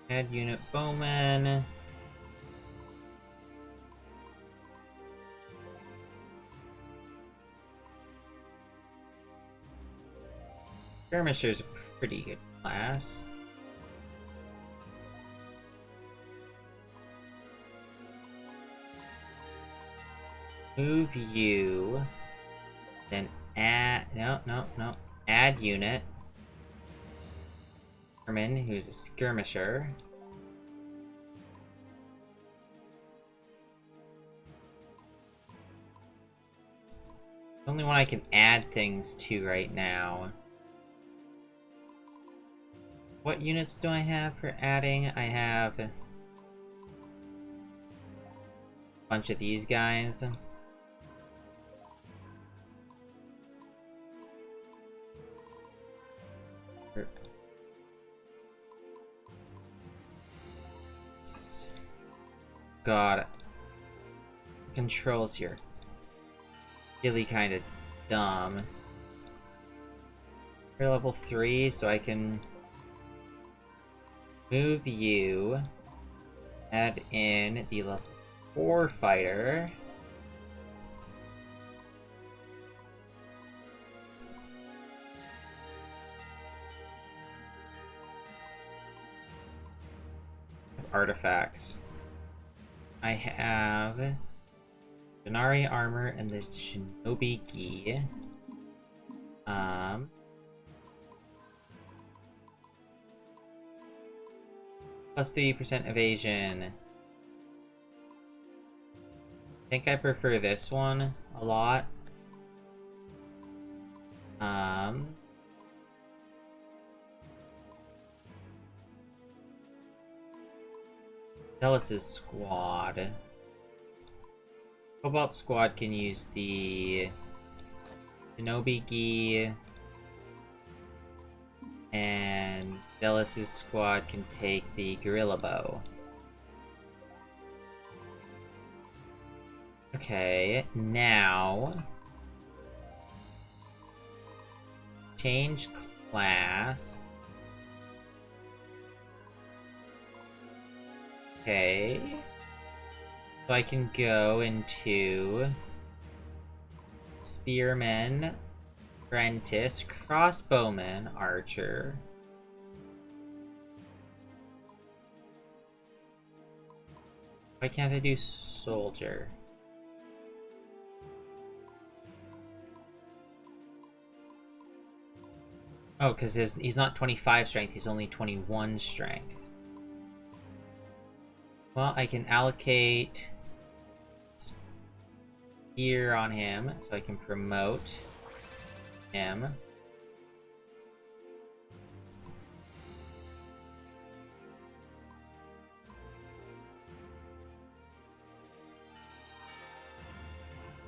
Add unit bowman. Skirmisher's a pretty good class. Move you. Then add... No. Add unit. Herman, who's a skirmisher. The only one I can add things to right now. What units do I have for adding? I have a bunch of these guys. God. Controls here. Really kind of dumb. We're level 3, so I can move you. Add in the level 4 fighter. Artifacts. I have Denari armor and the Shinobi gi. Plus 3% evasion. I think I prefer this one a lot. Zealous' squad. Cobalt squad can use the Shinobi gi, and Zealous' squad can take the gorilla bow. Okay, now change class. Okay. So I can go into Spearman, Apprentice, Crossbowman, Archer. Why can't I do Soldier? Oh, because he's not 25 strength, he's only 21 strength. Well, I can allocate Spear on him, so I can promote him.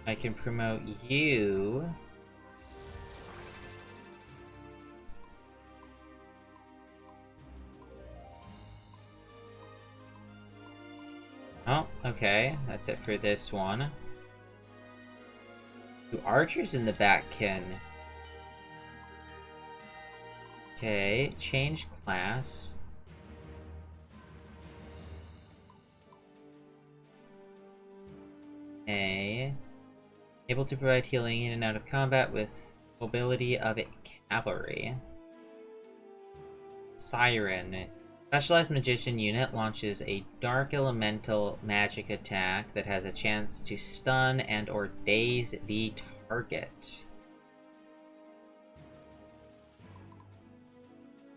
I can promote you. Oh, okay. That's it for this one. 2 archers in the back can... Okay, change class. Okay. Able to provide healing in and out of combat with mobility of cavalry. Siren. Specialized magician unit launches a dark elemental magic attack that has a chance to stun and or daze the target.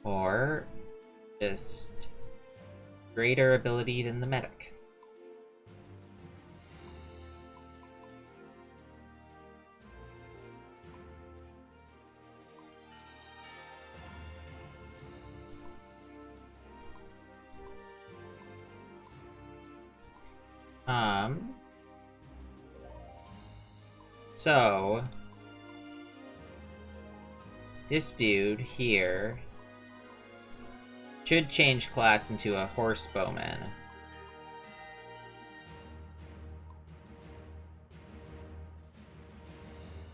Or just greater ability than the medic. So this dude here should change class into a horse bowman.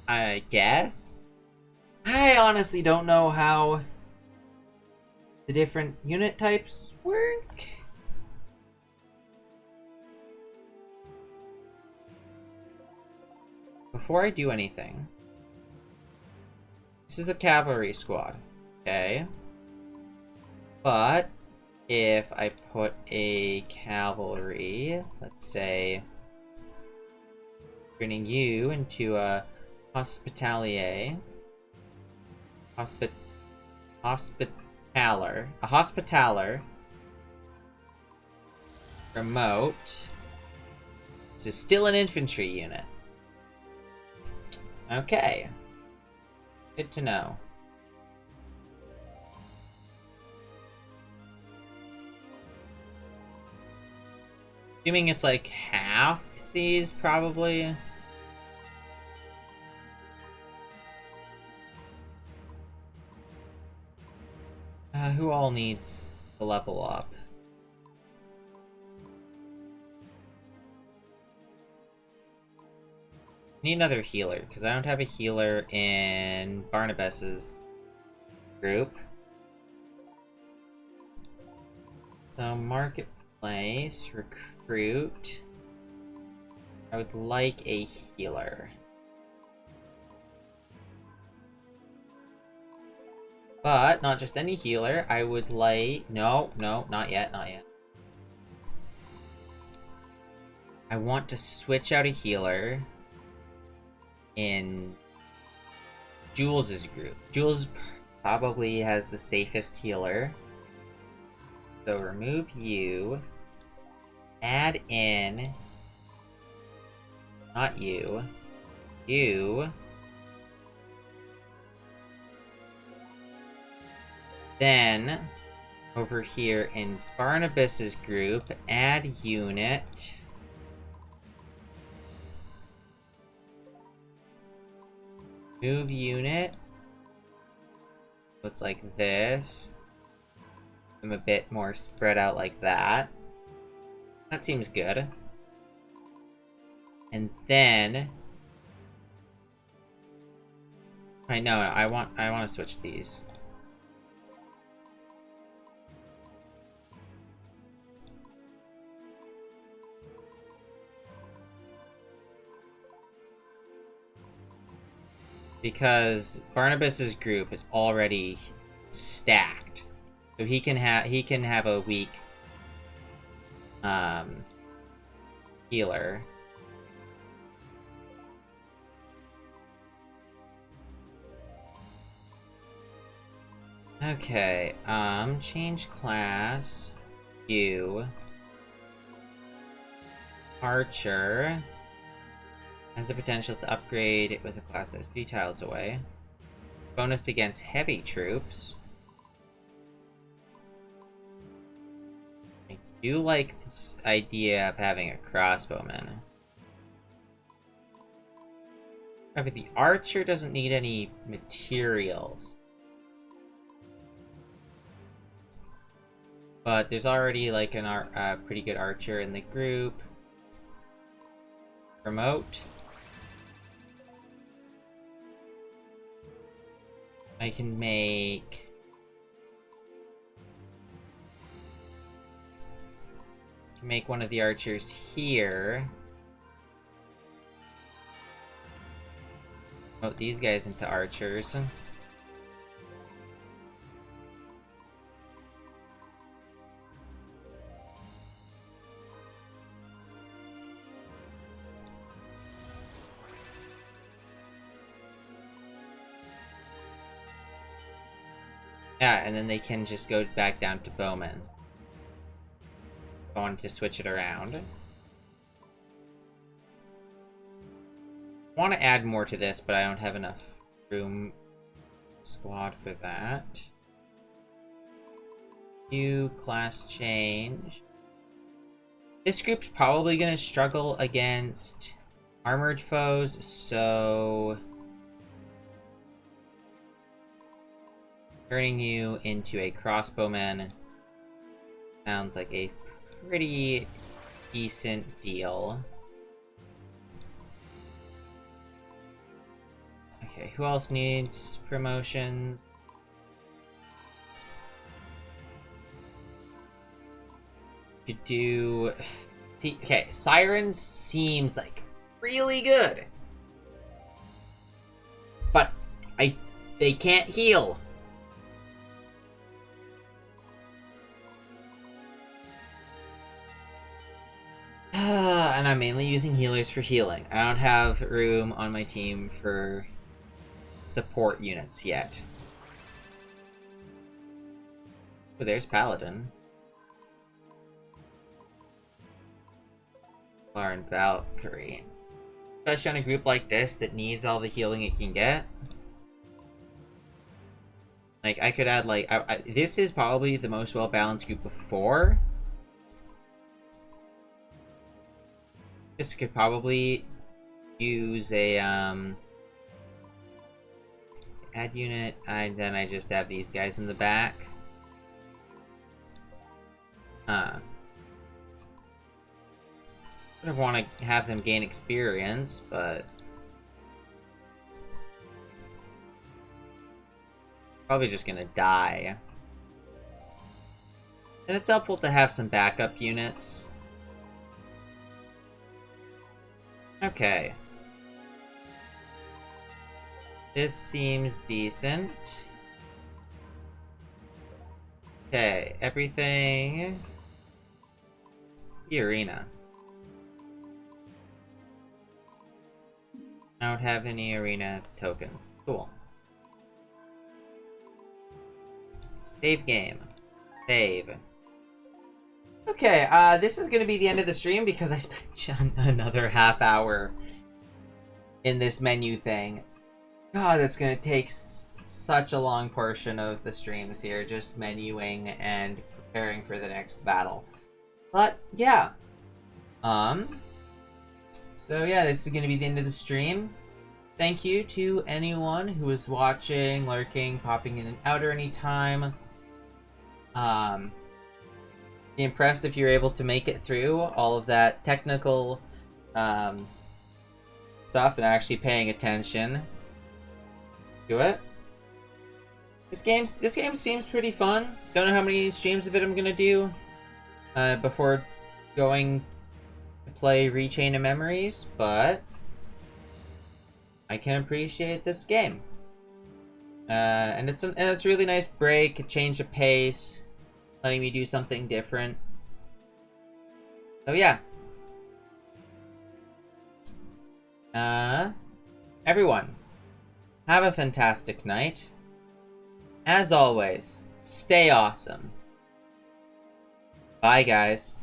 I guess? I honestly don't know how the different unit types work. Before I do anything, this is a cavalry squad, okay? But if I put a cavalry, let's say, turning you into a hospitaler, remote, this is still an infantry unit. Okay. Good to know. Assuming it's like half these, probably. Who all needs to level up? Need another healer, because I don't have a healer in Barnabas's group. So, marketplace, recruit. I would like a healer. But, not just any healer, I would like... No, not yet, not yet. I want to switch out a healer in Jules's group. Jules probably has the safest healer. So remove you. Add in... Not you. You. Then, over here in Barnabas's group, add unit. Move unit. Looks like this. I'm a bit more spread out like that. That seems good. And then I know I want to switch these. Because Barnabas's group is already stacked, so he can have a weak healer. Okay, change class. You. Archer. Has the potential to upgrade with a class that's 3 tiles away. Bonus against heavy troops. I do like this idea of having a crossbowman. However, the archer doesn't need any materials. But there's already like a pretty good archer in the group. Promote. I can make... one of the archers here. Promote these guys into archers. Yeah, and then they can just go back down to bowmen. I wanted to switch it around. I want to add more to this, but I don't have enough room squad for that. New class change. This group's probably going to struggle against armored foes, so turning you into a crossbowman sounds like a pretty decent deal. Okay, who else needs promotions? Could do... See, okay, Siren seems like really good. But they can't heal. And I'm mainly using healers for healing. I don't have room on my team for support units yet. Oh, there's Paladin. And Valkyrie. Especially on a group like this that needs all the healing it can get. Like, I could add, like... this is probably the most well-balanced group before. This could probably use a, add unit, and then I just have these guys in the back. I don't want to have them gain experience, but probably just gonna die. And it's helpful to have some backup units. Okay. This seems decent. Okay, everything... The arena. I don't have any arena tokens. Cool. Save game. Save. Okay, this is gonna be the end of the stream because I spent another half hour in this menu thing. God, that's gonna take such a long portion of the streams here, just menuing and preparing for the next battle. But, yeah. So yeah, this is gonna be the end of the stream. Thank you to anyone who was watching, lurking, popping in and out at any time. Be impressed if you're able to make it through all of that technical stuff and actually paying attention to it. This game seems pretty fun. Don't know how many streams of it I'm gonna do before going to play Rechain of Memories, but I can appreciate this game. And it's a really nice break, a change of pace, letting me do something different. So yeah. Everyone, have a fantastic night. As always, stay awesome. Bye, guys.